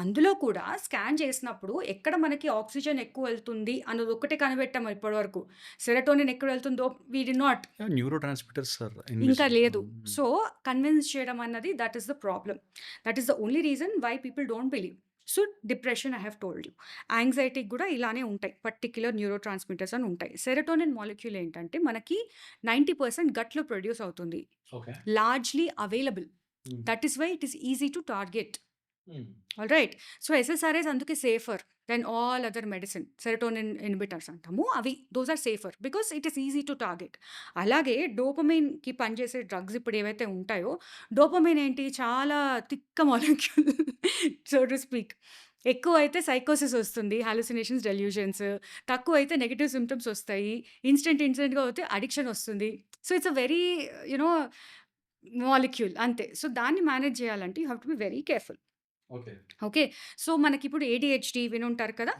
Speaker 2: అందులో కూడా స్కాన్ చేసినప్పుడు ఎక్కడ మనకి ఆక్సిజన్ ఎక్కువ వెళ్తుంది అన్నది ఒక్కటే కనిపెట్టాము ఇప్పటివరకు. సెరటోనిన్ ఎక్కడ వెళ్తుందో we did not,
Speaker 1: neurotransmitters are
Speaker 2: ఇంకా
Speaker 1: ఇన్విజిబుల్.
Speaker 2: లేదు. సో కన్విన్స్ చేయడం అన్నది that is the problem. That is the only reason why people don't believe. So depression I have told you. యాంగ్జైటీకి కూడా ఇలానే ఉంటాయి, పర్టిక్యులర్ న్యూరో ట్రాన్స్మిటర్స్ అని ఉంటాయి. సెరటోనిన్ మాలిక్యూల్ ఏంటంటే మనకి 90% గట్లో ప్రొడ్యూస్ అవుతుంది,
Speaker 1: okay.
Speaker 2: Largely available. That is why it is easy to target. All right. So SSRIs అందుకే safer than all other medicine. Serotonin inhibitors అంటాము, అవి those are safer because it is easy to target. అలాగే డోపమైన్కి పనిచేసే drugs ఇప్పుడు ఏవైతే ఉంటాయో, dopamine ఏంటి, చాలా తిక్క మాలిక్యూల్ సో టు స్పీక్. ఎక్కువ అయితే సైకోసిస్ వస్తుంది, హాలుసినేషన్స్, డెల్యూషన్స్. తక్కువ అయితే నెగిటివ్ సిమ్టమ్స్ వస్తాయి, ఇన్స్టెంట్గా అయితే అడిక్షన్ వస్తుంది. So it's a very you know molecule అంతే. సో దాన్ని మేనేజ్ చేయాలంటే you have to be very careful.
Speaker 1: Okay.
Speaker 2: Okay. So మనకిప్పుడు ఏడిహెచ్డి వినుంటారు కదా,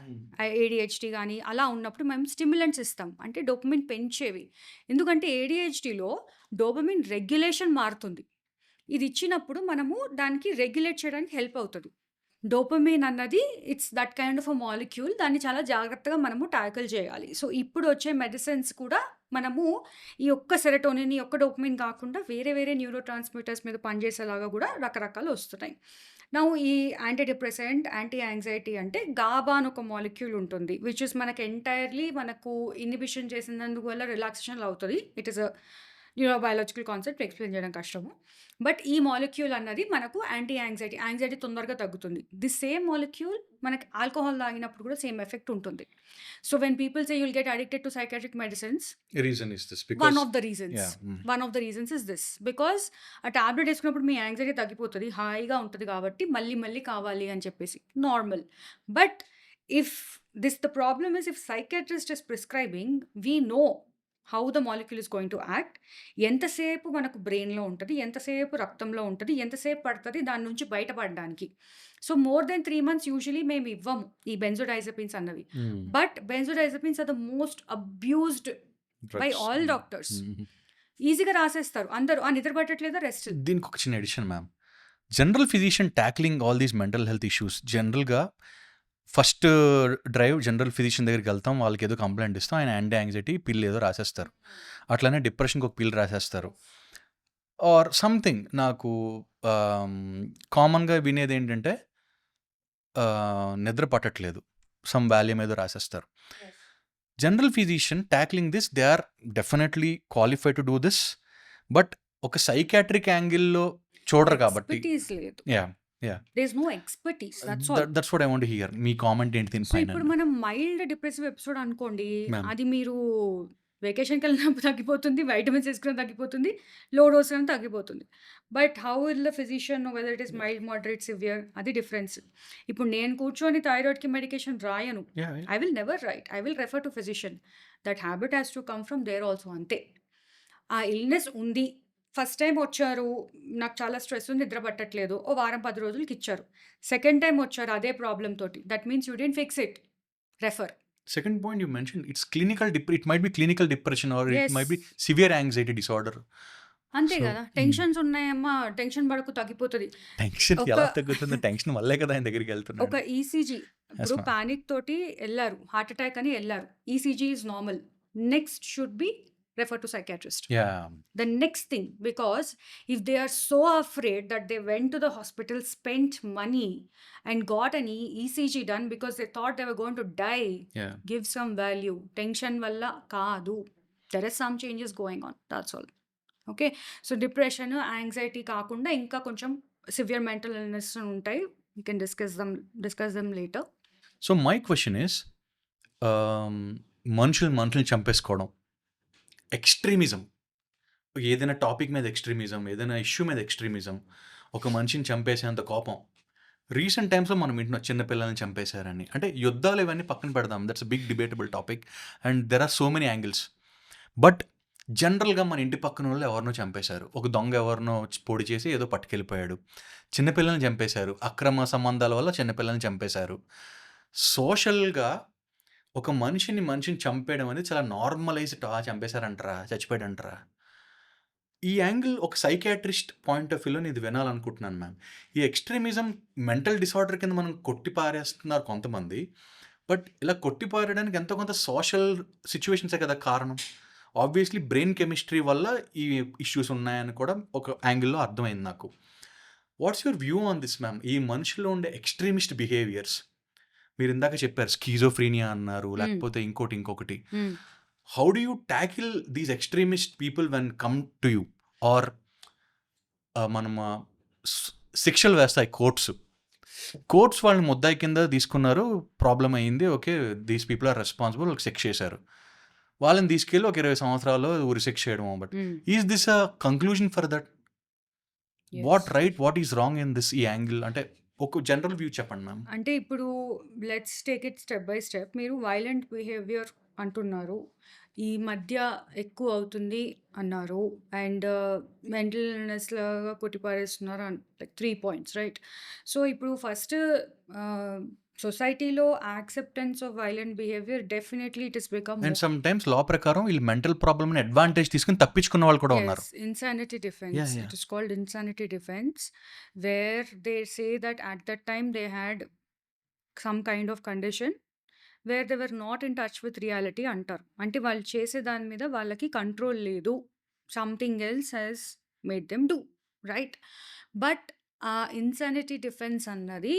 Speaker 2: ఏడిహెచ్డి కానీ అలా ఉన్నప్పుడు మేము స్టిమ్యులెంట్స్ ఇస్తాం, అంటే డోపమిన్ పెంచేవి. ఎందుకంటే ఏడిహెచ్డిలో డోపమిన్ రెగ్యులేషన్ మారుతుంది. ఇది ఇచ్చినప్పుడు మనము దానికి రెగ్యులేట్ చేయడానికి హెల్ప్ అవుతుంది. డోపమిన్ అన్నది it's that kind of a molecule, దాన్ని చాలా జాగ్రత్తగా మనము ట్యాకిల్ చేయాలి. సో ఇప్పుడు వచ్చే మెడిసిన్స్ కూడా మనము ఈ ఒక్క సెరటోనిన్, ఈ ఒక్క డోపమిన్ కాకుండా వేరే వేరే న్యూరో ట్రాన్స్మిటర్స్ మీద పనిచేసేలాగా కూడా రకరకాలు వస్తున్నాయి. నౌ ఈ యాంటీ డిప్రెసెంట్, యాంటీ యాంగ్జైటీ అంటే గాబా అని ఒక మాలిక్యూల్ ఉంటుంది, విచ్ ఇస్ మనకు ఎంటైర్లీ మనకు ఇన్హిబిషన్ చేసినందువల్ల రిలాక్సేషన్ అవుతుంది. It is a neurobiological concept, explain చేయడం కష్టము. బట్ ఈ మాలిక్యూల్ అన్నది మనకు యాంటీ యాంగ్జైటీ తొందరగా తగ్గుతుంది. ది సేమ్ మాలిక్యూల్ మనకి ఆల్కహాల్ తాగినప్పుడు కూడా సేమ్ ఎఫెక్ట్ ఉంటుంది. So when people say you'll get addicted to psychiatric medicines,
Speaker 1: reason is this
Speaker 2: one
Speaker 1: because
Speaker 2: of the reasons
Speaker 1: yeah.
Speaker 2: One of the reasons is this. Because ఆ tablet వేసుకున్నప్పుడు మీ anxiety తగ్గిపోతుంది, హాయిగా ఉంటుంది కాబట్టి మళ్ళీ మళ్ళీ కావాలి అని చెప్పేసి normal. But if the problem is, if psychiatrist is prescribing, we know how the molecule is going to act, ఎంతసేపు మనకు బ్రెయిన్లో ఉంటుంది, ఎంతసేపు రక్తంలో ఉంటుంది, ఎంతసేపు పడుతుంది దాని నుంచి బయటపడడానికి. So more than 3 months usually మేము ఇవ్వము ఈ బెంజోడైజపిన్స్ అన్నవి. But benzodiazepines are the most abused by all doctors. ఈజీగా రాసేస్తారు అందరూ, ఆ నిద్ర పట్టట్లేదా, రెస్ట్.
Speaker 1: దీనికి ఒక చిన్న addition ma'am. General physician tackling all these mental health issues, జనరల్గా ఫస్ట్ డ్రైవ్ జనరల్ ఫిజిషియన్ దగ్గరికి వెళ్తాం, వాళ్ళకి ఏదో కంప్లైంట్ ఇస్తాం, ఆయన యాంటీ యాంగ్జైటీ పిల్ ఏదో రాసేస్తారు, అట్లనే డిప్రెషన్కి ఒక పిల్ రాసేస్తారు. ఆర్ సంథింగ్ నాకు కామన్గా వినేది ఏంటంటే నిద్ర పట్టట్లేదు, సమ్ వాల్యూమ్ ఏదో రాసేస్తారు. General physician tackling this, they are definitely qualified to do this, but ఒక సైకాట్రిక్ యాంగిల్లో చూడరు కాబట్టి.
Speaker 2: ఎక్స్పర్టీస్ లేదు,
Speaker 1: yeah
Speaker 2: there is no expertise, that's all.
Speaker 1: That's what I want to hear. మీ కామెంట్ ఏంటి దీని
Speaker 2: సో
Speaker 1: పైన?
Speaker 2: ఇప్పుడు మనం మైల్డ్ డిప్రెసివ్ ఎపిసోడ్ అనుకోండి,
Speaker 1: Ma'am.
Speaker 2: అది మీరు వెకేషన్కి వెళ్ళినప్పుడు తగ్గిపోతుంది, వైటమిన్స్ వేసుకున్న తగ్గిపోతుంది, లో డోస్ అయినా తగ్గిపోతుంది. But how will the physician whether it is mild, moderate, severe, అది డిఫరెన్స్. ఇప్పుడు నేను కూర్చొని థైరాయిడ్కి మెడికేషన్ రాయను,
Speaker 1: Yeah,
Speaker 2: I will never write, I will refer to physician. That habit has to come from there also, అంతే. ఆ illness ఉంది, first time వచ్చారు, నాకు చాలా స్ట్రెస్ ఉంది, నిద్ర పట్టట్లేదు, ఓ వారం 10 రోజులకి ఇచ్చారు. సెకండ్ టైం వచ్చారు అదే ప్రాబ్లమ్ తోటి, that means you don't fix it, refer.
Speaker 1: second point you mentioned, it's clinical it might be clinical depression or
Speaker 2: Yes.
Speaker 1: it might be severe anxiety disorder.
Speaker 2: అంతే
Speaker 1: So,
Speaker 2: కదా, టెన్షన్స్ ఉన్నాయమ్మా, tension పడకు తగ్గిపోతుంది.
Speaker 1: Tension
Speaker 2: ఒక-
Speaker 1: ఎలా తగ్గుతుంది? Tension వల్లే కదా ఆయన దగ్గరికి
Speaker 2: ఒక
Speaker 1: వెళ్తున్నాడు.
Speaker 2: ఈసీజీ, ఇప్పుడు
Speaker 1: ma'am.
Speaker 2: పానిక్ తోటి వెళ్ళారు, హార్ట్ అటాక్ అని వెళ్ళారు, ECG is normal, next should be refer to psychiatrist.
Speaker 1: Yeah.
Speaker 2: The next thing, because if they are so afraid that they went to the hospital, spent money and got an ECG done because they thought they were going to die,
Speaker 1: Yeah.
Speaker 2: give some value. Tension valla kaadu. There is some changes going on, that's all. Okay, so depression, anxiety కాకుండా ఇంకా కొంచెం severe mental illness ఉంటాయి. We can discuss them later.
Speaker 1: So my question is, మనుషుల్ని చంపేసుకోవడం, extremism, ఏదైనా topic మీద extremism, ఏదైనా issue మీద extremism, ఒక మనిషిని చంపేసేంత కోపం. రీసెంట్ టైమ్స్లో మనం వింటున్నాం చిన్నపిల్లల్ని చంపేశారని. అంటే యుద్ధాలు ఇవన్నీ పక్కన పెడదాం, that's big debatable topic and there are so many angles. But జనరల్గా మన ఇంటి పక్కన వాళ్ళు ఎవరినో చంపేశారు, ఒక దొంగ ఎవరినో పొడి చేసి ఏదో పట్టుకెళ్ళిపోయాడు, చిన్నపిల్లల్ని చంపేశారు, అక్రమ సంబంధాల వల్ల చిన్నపిల్లల్ని చంపేశారు. సోషల్గా ఒక మనిషిని చంపేయడం అనేది చాలా నార్మలైజ్డ్. చంపేశారంటారా, చచ్చిపోయాడంటారా? ఈ యాంగిల్ ఒక సైకియాట్రిస్ట్ పాయింట్ ఆఫ్ వ్యూలో ఇది వినాలనుకుంటున్నాను మ్యామ్. ఈ ఎక్స్ట్రీమిజం మెంటల్ డిసార్డర్ కింద మనం కొట్టి పారేస్తున్నారు కొంతమంది, బట్ ఇలా కొట్టి పారేయడానికి ఎంతో కొంత సోషల్ సిచ్యువేషన్సే కదా కారణం. ఆబ్వియస్లీ బ్రెయిన్ కెమిస్ట్రీ వల్ల ఈ ఇష్యూస్ ఉన్నాయని కూడా ఒక యాంగిల్లో అర్థమైంది నాకు. What's your view on this ma'am? ఈ మనుషుల్లో ఉండే ఎక్స్ట్రీమిస్ట్ బిహేవియర్స్, మీరు ఇందాక చెప్పారు స్కీజోఫ్రీనియా అన్నారు, లేకపోతే ఇంకొకటి. How do you tackle these extremist people when come to you? Or మనం శిక్షలు వేస్తాయి కోర్ట్స్ వాళ్ళని ముద్దాయి కింద తీసుకున్నారు, ప్రాబ్లం అయ్యింది, okay these people are responsible, వాళ్ళకి శిక్ష చేశారు, వాళ్ళని తీసుకెళ్ళి ఒక 20 సంవత్సరాల్లో ఉరి శిక్ష చేయడం. But is this a conclusion for that? What right, what is wrong in this, ఈ యాంగిల్? అంటే ఒక జనరల్ వ్యూ చెప్పండి మ్యామ్.
Speaker 2: అంటే ఇప్పుడు let's take it step by step. మీరు వైలెంట్ బిహేవియర్ అంటున్నారు, ఈ మధ్య ఎక్కువ అవుతుంది అన్నారు, అండ్ మెంటల్ ఇల్నెస్ లాగా కొట్టిపారేస్తున్నారు, లైక్ 3 పాయింట్స్, రైట్? సో ఇప్పుడు ఫస్ట్ సొసైటీలో acceptance of violent behaviour definitely it is become
Speaker 1: and sometimes law ప్రకారం వీళ్ళు మెంటల్ ప్రాబ్లమ్ అడ్వాంటేజ్ తీసుకుని తప్పించుకున్న వాళ్ళు కూడా ఉన్నారు.
Speaker 2: insanity defense.
Speaker 1: Yeah, yeah.
Speaker 2: It is called insanity defense, where they say that at that time they had some kind of condition where they were not in touch with reality అంటారు. అంటే వాళ్ళు చేసే దాని మీద వాళ్ళకి కంట్రోల్ లేదు, something else has made them do, right? But ఆ insanity defence అన్నది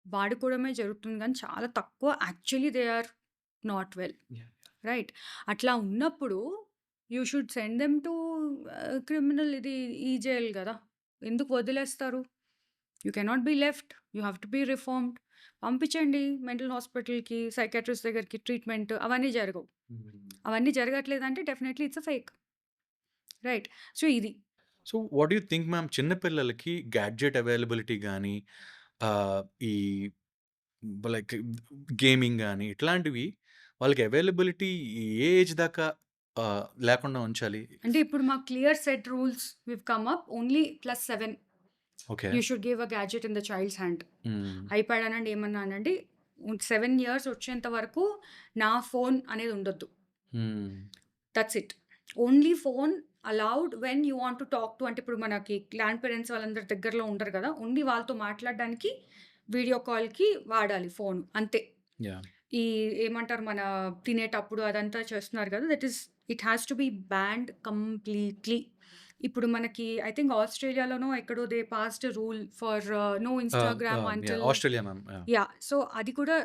Speaker 2: వాడుకోవడమే జరుగుతుంది, కానీ చాలా తక్కువ. Actually they are not well, right? అట్లా ఉన్నప్పుడు you should send them to criminal ఈ జైల్ కదా, ఎందుకు వదిలేస్తారు? You cannot be left, you have to be reformed. పంపించండి మెంటల్ హాస్పిటల్కి, సైకాట్రిస్ట్ దగ్గరికి, ట్రీట్మెంట్ అవన్నీ జరగవు. అవన్నీ జరగట్లేదంటే definitely it's a fake, right? So ఇది.
Speaker 1: So what you think ma'am, చిన్నపిల్లలకి గ్యాడ్జెట్ అవైలబిలిటీ కానీ, ఈ లైక్ గేమింగ్ కానీ ఇట్లాంటివి వాళ్ళకి అవైలబిలిటీ ఏ ఏజ్ దాకా లేకుండా ఉంచాలి?
Speaker 2: అంటే ఇప్పుడు మా clear set rules we've come up, only +7
Speaker 1: okay.
Speaker 2: You should give a gadget in the child's hand. IPad అనండి, ఏమన్నా అనండి, 7 years వచ్చేంత వరకు నా ఫోన్ అనేది ఉండొద్దు. That's it. Only phone allowed when you want to talk to. అంటే ఇప్పుడు మనకి గ్రాండ్ పేరెంట్స్ వాళ్ళందరి దగ్గరలో ఉంటారు కదా, ఓన్లీ వాళ్ళతో మాట్లాడడానికి వీడియో కాల్కి వాడాలి ఫోన్, అంతే. ఈ ఏమంటారు, మన తినేటప్పుడు అదంతా చేస్తున్నారు కదా, it has to be banned completely. ఇప్పుడు మనకి ఐ థింక్ ఆస్ట్రేలియాలోనో ఎక్కడో they passed rule for no Instagram until.
Speaker 1: Australia ma'am.
Speaker 2: Yeah, so అది కూడా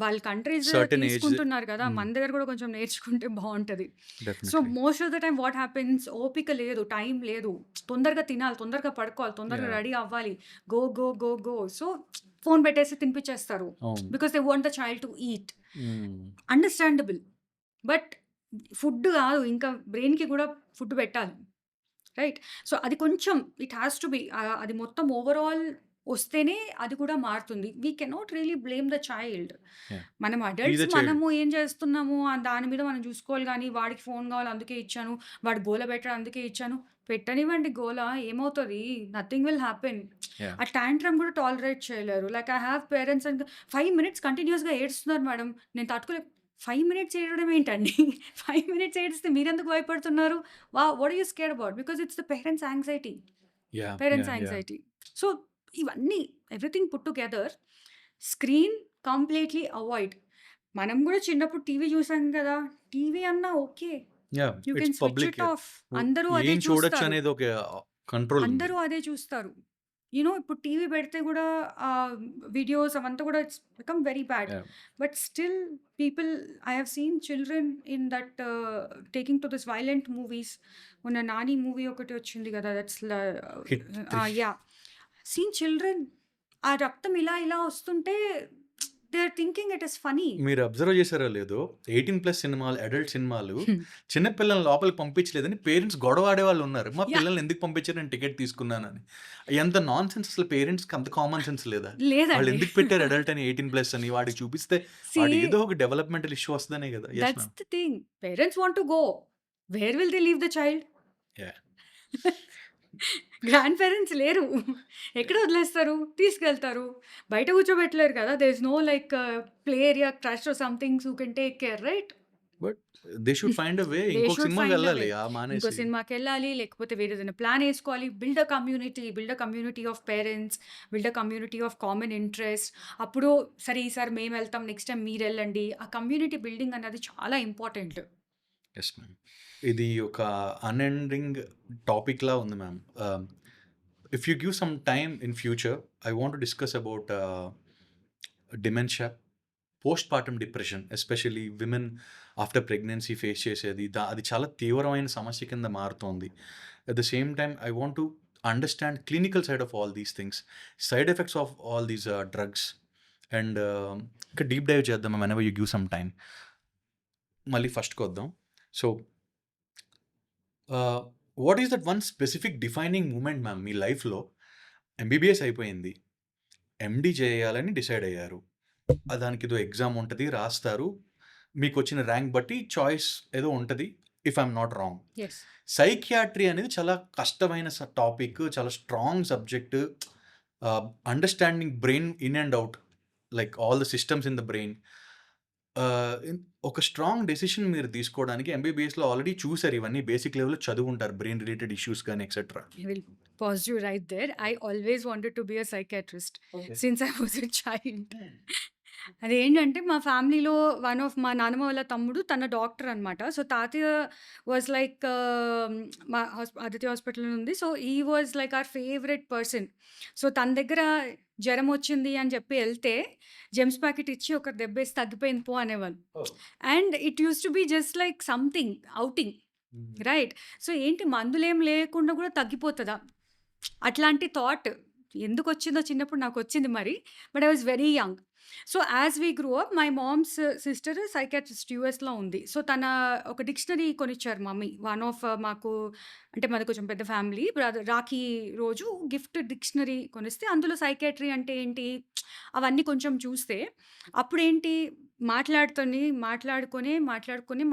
Speaker 2: వాళ్ళ కంట్రీస్
Speaker 1: Certain age.
Speaker 2: తీసుకుంటున్నారు కదా, మన దగ్గర కూడా కొంచెం నేర్చుకుంటే బాగుంటది. So
Speaker 1: definitely.
Speaker 2: Most of the time what happens, ఓపిక లేదు, టైం లేదు, తొందరగా తినాలి, తొందరగా పడుకోవాలి, తొందరగా
Speaker 1: Yeah.
Speaker 2: రెడీ అవ్వాలి, go go go go. So phone పెట్టేసి తినిపించేస్తారు
Speaker 1: అవును.
Speaker 2: Because they want the child to eat. Understandable, but food కాదు, ఇంకా బ్రెయిన్కి కూడా ఫుడ్ పెట్టాలి, రైట్? సో అది కొంచెం ఇట్ హ్యాస్ టు బి, అది మొత్తం ఓవరాల్ వస్తేనే అది కూడా మారుతుంది. We cannot really blame the child.
Speaker 1: Yeah.
Speaker 2: మనం
Speaker 1: Be
Speaker 2: అడల్ట్స్
Speaker 1: the child.
Speaker 2: మనము ఏం చేస్తున్నాము దాని మీద మనం చూసుకోవాలి, కానీ వాడికి ఫోన్ కావాలి అందుకే ఇచ్చాను, వాడు గోల పెట్టాడు అందుకే ఇచ్చాను. పెట్టనివ్వండి గోల, ఏమవుతుంది? Nothing will happen.
Speaker 1: Yeah.
Speaker 2: ఆ టాంట్రమ్ కూడా టాలరేట్ చేయలేరు. Like I have parents and 5 minutes కంటిన్యూస్గా ఏడుస్తున్నారు మేడం, నేను తట్టుకోలే. 5 minutes ఏడవడం ఏంటండి? 5 minutes ఏడిస్తే మీరెందుకు భయపడుతున్నారు? What are you scared about? Because it's the parents anxiety,
Speaker 1: Yeah.
Speaker 2: Parents
Speaker 1: Yeah. Yeah.
Speaker 2: Anxiety. So ఇవన్నీ everything put together, screen completely avoid. మనం కూడా చిన్నప్పుడు టీవీ చూసాం కదా, టీవీ అన్నా okay,
Speaker 1: yeah!
Speaker 2: You
Speaker 1: it's
Speaker 2: can switch
Speaker 1: public.
Speaker 2: It off. అందరూ అదే
Speaker 1: ఏం చూడొచ్చు
Speaker 2: చూస్తారు.
Speaker 1: అనేది ఒక కంట్రోల్ ఉంది.
Speaker 2: అందరూ అదే చూస్తారు. ఇప్పుడు టీవీ పెడితే గూడా వీడియోస్ అవంతా గూడా it's become very bad.
Speaker 1: Yeah!
Speaker 2: But still people I have seen children in that taking to this violent movies. మొన్న 'నాని' మూవీ ఒకటి వచ్చింది గదా! That's
Speaker 1: hit 3.
Speaker 2: Yeah! Seen children ఆ రక్తం ఇలా ఇలా వస్తుంటే they are thinking it is funny.
Speaker 1: మీరు అబ్జర్వ్ చేశారో లేదో 18+ సినిమాలు, అడల్ట్ సినిమాలు చిన్న పిల్లల్ని లోపలికి పంపించలేదని పేరెంట్స్ గొడవ ఆడేవాళ్ళు ఉన్నారు. మా
Speaker 2: యాహ్!
Speaker 1: పిల్లల్ని ఎందుకు పంపించారు, నేను టికెట్ తీసుకున్నానని. ఎంత నాన్‌సెన్స్ అసలు, పేరెంట్స్‌కి అంత కామన్ సెన్స్ లేదా? వాళ్ళు
Speaker 2: లేదండి.
Speaker 1: ఎందుకు పెట్టారు అడల్ట్ అని 18+ అని, వాడికి చూపిస్తే
Speaker 2: సీ
Speaker 1: వాడు ఏదో ఒక డెవలప్‌మెంటల్ ఇష్యూ వస్తదనే కదా. Yes
Speaker 2: that's
Speaker 1: ma'am.
Speaker 2: The thing. Parents want to go. Where will they leave the child?
Speaker 1: Yeah!
Speaker 2: Grandparents లేరు. ఎక్కడ వదిలేస్తారు? తీసుకెళ్తారు. బయట కూర్చోబెట్టలేరు కదా! There is no like play area, crush or somethings who can take care right?
Speaker 1: But they should find a way.
Speaker 2: They
Speaker 1: ఇంకొక
Speaker 2: should
Speaker 1: సినిమాకి
Speaker 2: find a way.
Speaker 1: వెళ్ళాలి
Speaker 2: ఇంకో
Speaker 1: మానేసి.
Speaker 2: సినిమాకెళ్ళాలి, లేకపోతే వేరేదైనా ప్లాన్ ఏసుకోవాలి. Build a community of parents, build a community of common interest. అప్పుడు సరే ఈసారి మేమెళ్తాం, నెక్స్ట్ టైమ్ మీరెళ్ళండి. ఆ కమ్యూనిటీ బిల్డింగ్ అన్నది చాలా ఇంపార్టెంట్.
Speaker 1: Yes ma'am. ఇది ఒక అన్‌ఎండింగ్ టాపిక్‌లా ఉంది ma'am. If you give some time in future, I want to discuss about dementia, post partum depression, especially women after pregnancy face చేసేది. అది చాలా తీవ్రమైన సమస్య కింద మారుతోంది. At the same time I want to understand clinical side of all these things, side effects of all these drugs, and ఇంకా deep dive చేద్దాం whenever you give some time. మళ్ళీ ఫస్ట్‌కి వద్దాం. So what is that one specific defining moment ma'am మీ లైఫ్‌లో? MBBS అయిపోయింది, MD చేయాలని decide అయ్యారు. దానికి ఏదో ఎగ్జామ్ ఉంటది, రాస్తారు. మీకొచ్చిన ర్యాంక్ బట్టి చాయిస్ ఏదో ఉంటది, if I'm not wrong.
Speaker 2: Yes.
Speaker 1: Psychiatry అనేది చాలా కష్టమైన టాపిక్, చాలా strong subject. Understanding brain in and out, like all the systems in the brain. ఒక స్ట్రాంగ్ డెసిషన్ మీరు తీసుకోవడానికి ఎంబీబీఎస్‌లో ఆల్రెడీ చూసారు, ఇవన్నీ బేసిక్ లెవెల్‌లో చదువుంటారు, బ్రెయిన్ రిలేటెడ్ ఇష్యూస్ కానీ etcetera.
Speaker 2: I will pause you right there. I always wanted to be a psychiatrist
Speaker 1: okay.
Speaker 2: since I was a child. అదేంటంటే మా ఫ్యామిలీలో వన్ ఆఫ్ మా నాన్నమ్మ వాళ్ళ తమ్ముడు తన డాక్టర్ అనమాట. సో తాతయ్య వాజ్ లైక్ మా ఆదిత్య హాస్పిటల్ ఉంది. సో ఈ was like our favourite person. So తన దగ్గర జ్వరం వచ్చింది అని చెప్పి వెళ్తే జెమ్స్ ప్యాకెట్ ఇచ్చి ఒక దెబ్బేసి తగ్గిపోయింది పో అనేవాళ్ళు. And it use to be just like something outing right. So ఏంటి మందులేం లేకుండా కూడా తగ్గిపోతుందా? అట్లాంటి థాట్ ఎందుకొచ్చిందో చిన్నప్పుడు నాకొచ్చింది మరి. But I was very young. So as we grew up my mom's sister psychiatrist యూఎస్‌లో ఉంది. సో తన ఒక డిక్షనరీ కొనిచ్చారు మమ్మీ. వన్ ఆఫ్ మాకు అంటే మాది కొంచెం పెద్ద ఫ్యామిలీ. రాఖీ రోజు గిఫ్ట్ డిక్షనరీ కొనిస్తే అందులో సైకియాట్రీ అంటే ఏంటి అవన్నీ కొంచెం చూస్తే అప్పుడేంటి మాట్లాడుకొని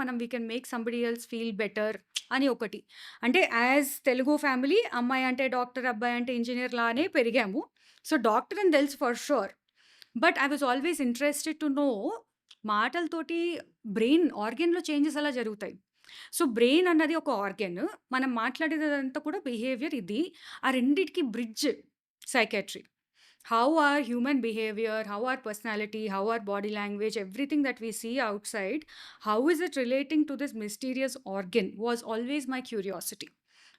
Speaker 2: మనం we can make somebody else feel better అని ఒకటి. అంటే యాజ్ తెలుగు ఫ్యామిలీ అమ్మాయి అంటే డాక్టర్, అబ్బాయి అంటే ఇంజినీర్ లానే పెరిగాము. సో డాక్టర్ అని తెలుసు for sure. But I was always interested to know మాటలతోటి బ్రెయిన్ ఆర్గాన్‌లో చేంజెస్ ఎలా జరుగుతాయి. సో బ్రెయిన్ అన్నది ఒక ఆర్గాన్. మనం మాట్లాడేదంతా కూడా బిహేవియర్ ఇది. ఆ రెండిటికి bridge psychiatry. How our human behavior, how our personality, how our body language, everything that we see outside, how is it relating to this mysterious organ was always my curiosity.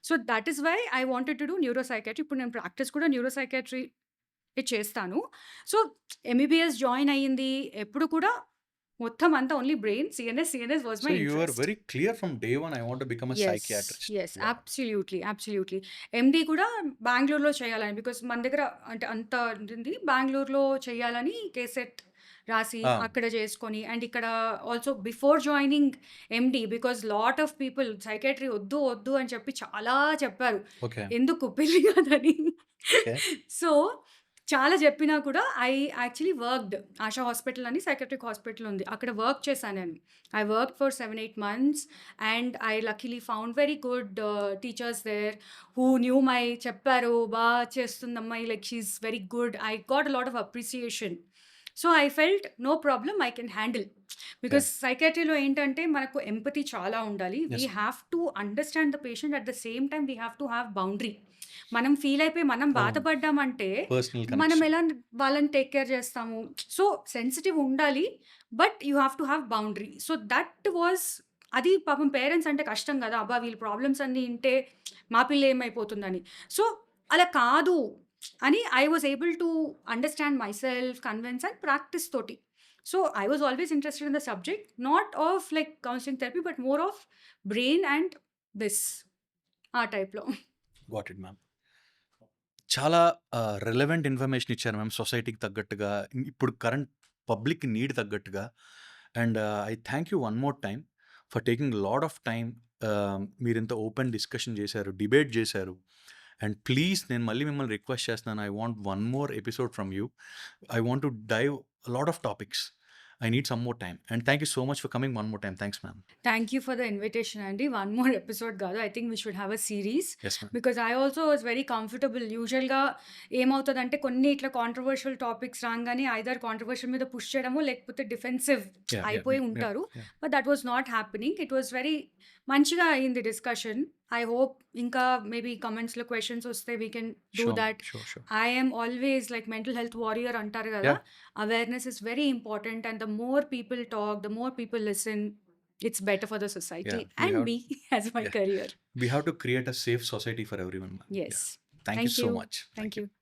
Speaker 2: So that is why I wanted to do neuropsychiatry. ఇప్పుడు నేను practice కూడా న్యూరోసైకియాట్రీ చేస్తాను. So MBBS join అయ్యింది. ఎప్పుడు కూడా మొత్తం అంతా only brain, CNS was
Speaker 1: so
Speaker 2: my
Speaker 1: you are
Speaker 2: interest.
Speaker 1: Very clear from day one, I want to become a
Speaker 2: yes.
Speaker 1: Psychiatrist.
Speaker 2: Yes. Absolutely. MD కూడా బెంగుళూరులో చేయాలని బికాజ్ మన దగ్గర అంటే అంత ఉంటుంది. బెంగుళూరులో చేయాలని కేసెట్ రాసి అక్కడ చేసుకొని అండ్ ఇక్కడ also before joining MD because lot of people psychiatry వద్దు అని చెప్పి చాలా చెప్పారు.
Speaker 1: ఓకే.
Speaker 2: ఎందుకు పెళ్లి కాదని.
Speaker 1: ఓకే.
Speaker 2: సో చాలా చెప్పినా కూడా I actually worked Asha hospital అని సైకియాట్రిక్ హాస్పిటల్ ఉంది. అక్కడ వర్క్ చేశాను నేను. I work for 7-8 months and I luckily found very good teachers there who knew my చెప్పారు బాగా చేస్తుంది అమ్మాయి, like she is very good. I got a lot of appreciation. So I felt no problem, I can handle. Because సైకియాట్రీలో ఏంటంటే మనకు empathy చాలా ఉండాలి. We have to understand the patient at the same time we have to have boundary. మనం feel అయిపోయి మనం బాధపడ్డామంటే
Speaker 1: personal
Speaker 2: మనం
Speaker 1: connection.
Speaker 2: ఎలా వాళ్ళని టేక్ కేర్ చేస్తాము. సో సెన్సిటివ్ ఉండాలి but you have to have boundary. So that was అది పాపం పేరెంట్స్ అంటే కష్టం గదా! అబ్బా! వీళ్ళ ప్రాబ్లమ్స్ అన్నీ ఇంటే మా పిల్ల ఏమైపోతుందని. సో, అలా కాదు అని I was able to understand myself, convince and practice తోటి. So, I was always interested in the subject. Not of like counselling therapy but more of brain and this uh టైప్‌లో.
Speaker 1: Got it ma'am. చాలా relevant information ఇచ్చారు ma'am సొసైటీకి తగ్గట్టుగా, ఇప్పుడు current public need తగ్గట్టుగా. And I thank you one more time for taking lot of time. మీరు ఇంత open discussion చేశారు, డిబేట్ చేశారు. అండ్ ప్లీజ్ నేను మళ్ళీ మిమ్మల్ని రిక్వెస్ట్ చేస్తున్నాను, I want one more episode from you. I want to dive lot of topics. I need some more time. And thank you so much for coming one more time. Thanks ma'am.
Speaker 2: Thank you for the invitation అండి. One more episode గాదు. I think we should have a series.
Speaker 1: Yes ma'am.
Speaker 2: Because I also was very comfortable. యూజువల్‌గా ఏమవుతదంటే కొన్ని ఇట్లా controversial topics రాంగానే either controversial మీద push చేయడమో లేకపోతే డిఫెన్సివ్ అయిపోయి ఉంటారు. But that was not happening. It was very మంచిగా అయింది డిస్కషన్. ఐ హోప్ ఇంకా మేబీ కమెంట్స్‌లో క్వెషన్స్ వస్తే we can do that.
Speaker 1: Sure.
Speaker 2: I am always like mental health warrior అంటారు కదా.
Speaker 1: Yeah.
Speaker 2: Awareness is very important and the more people talk, the more people listen, it's better for the society
Speaker 1: Yeah, we
Speaker 2: and
Speaker 1: have-
Speaker 2: me as my
Speaker 1: Yeah.
Speaker 2: career.
Speaker 1: We have to create a safe society for everyone, ma'am.
Speaker 2: Yes.
Speaker 1: Thank you so much.
Speaker 2: Thank you.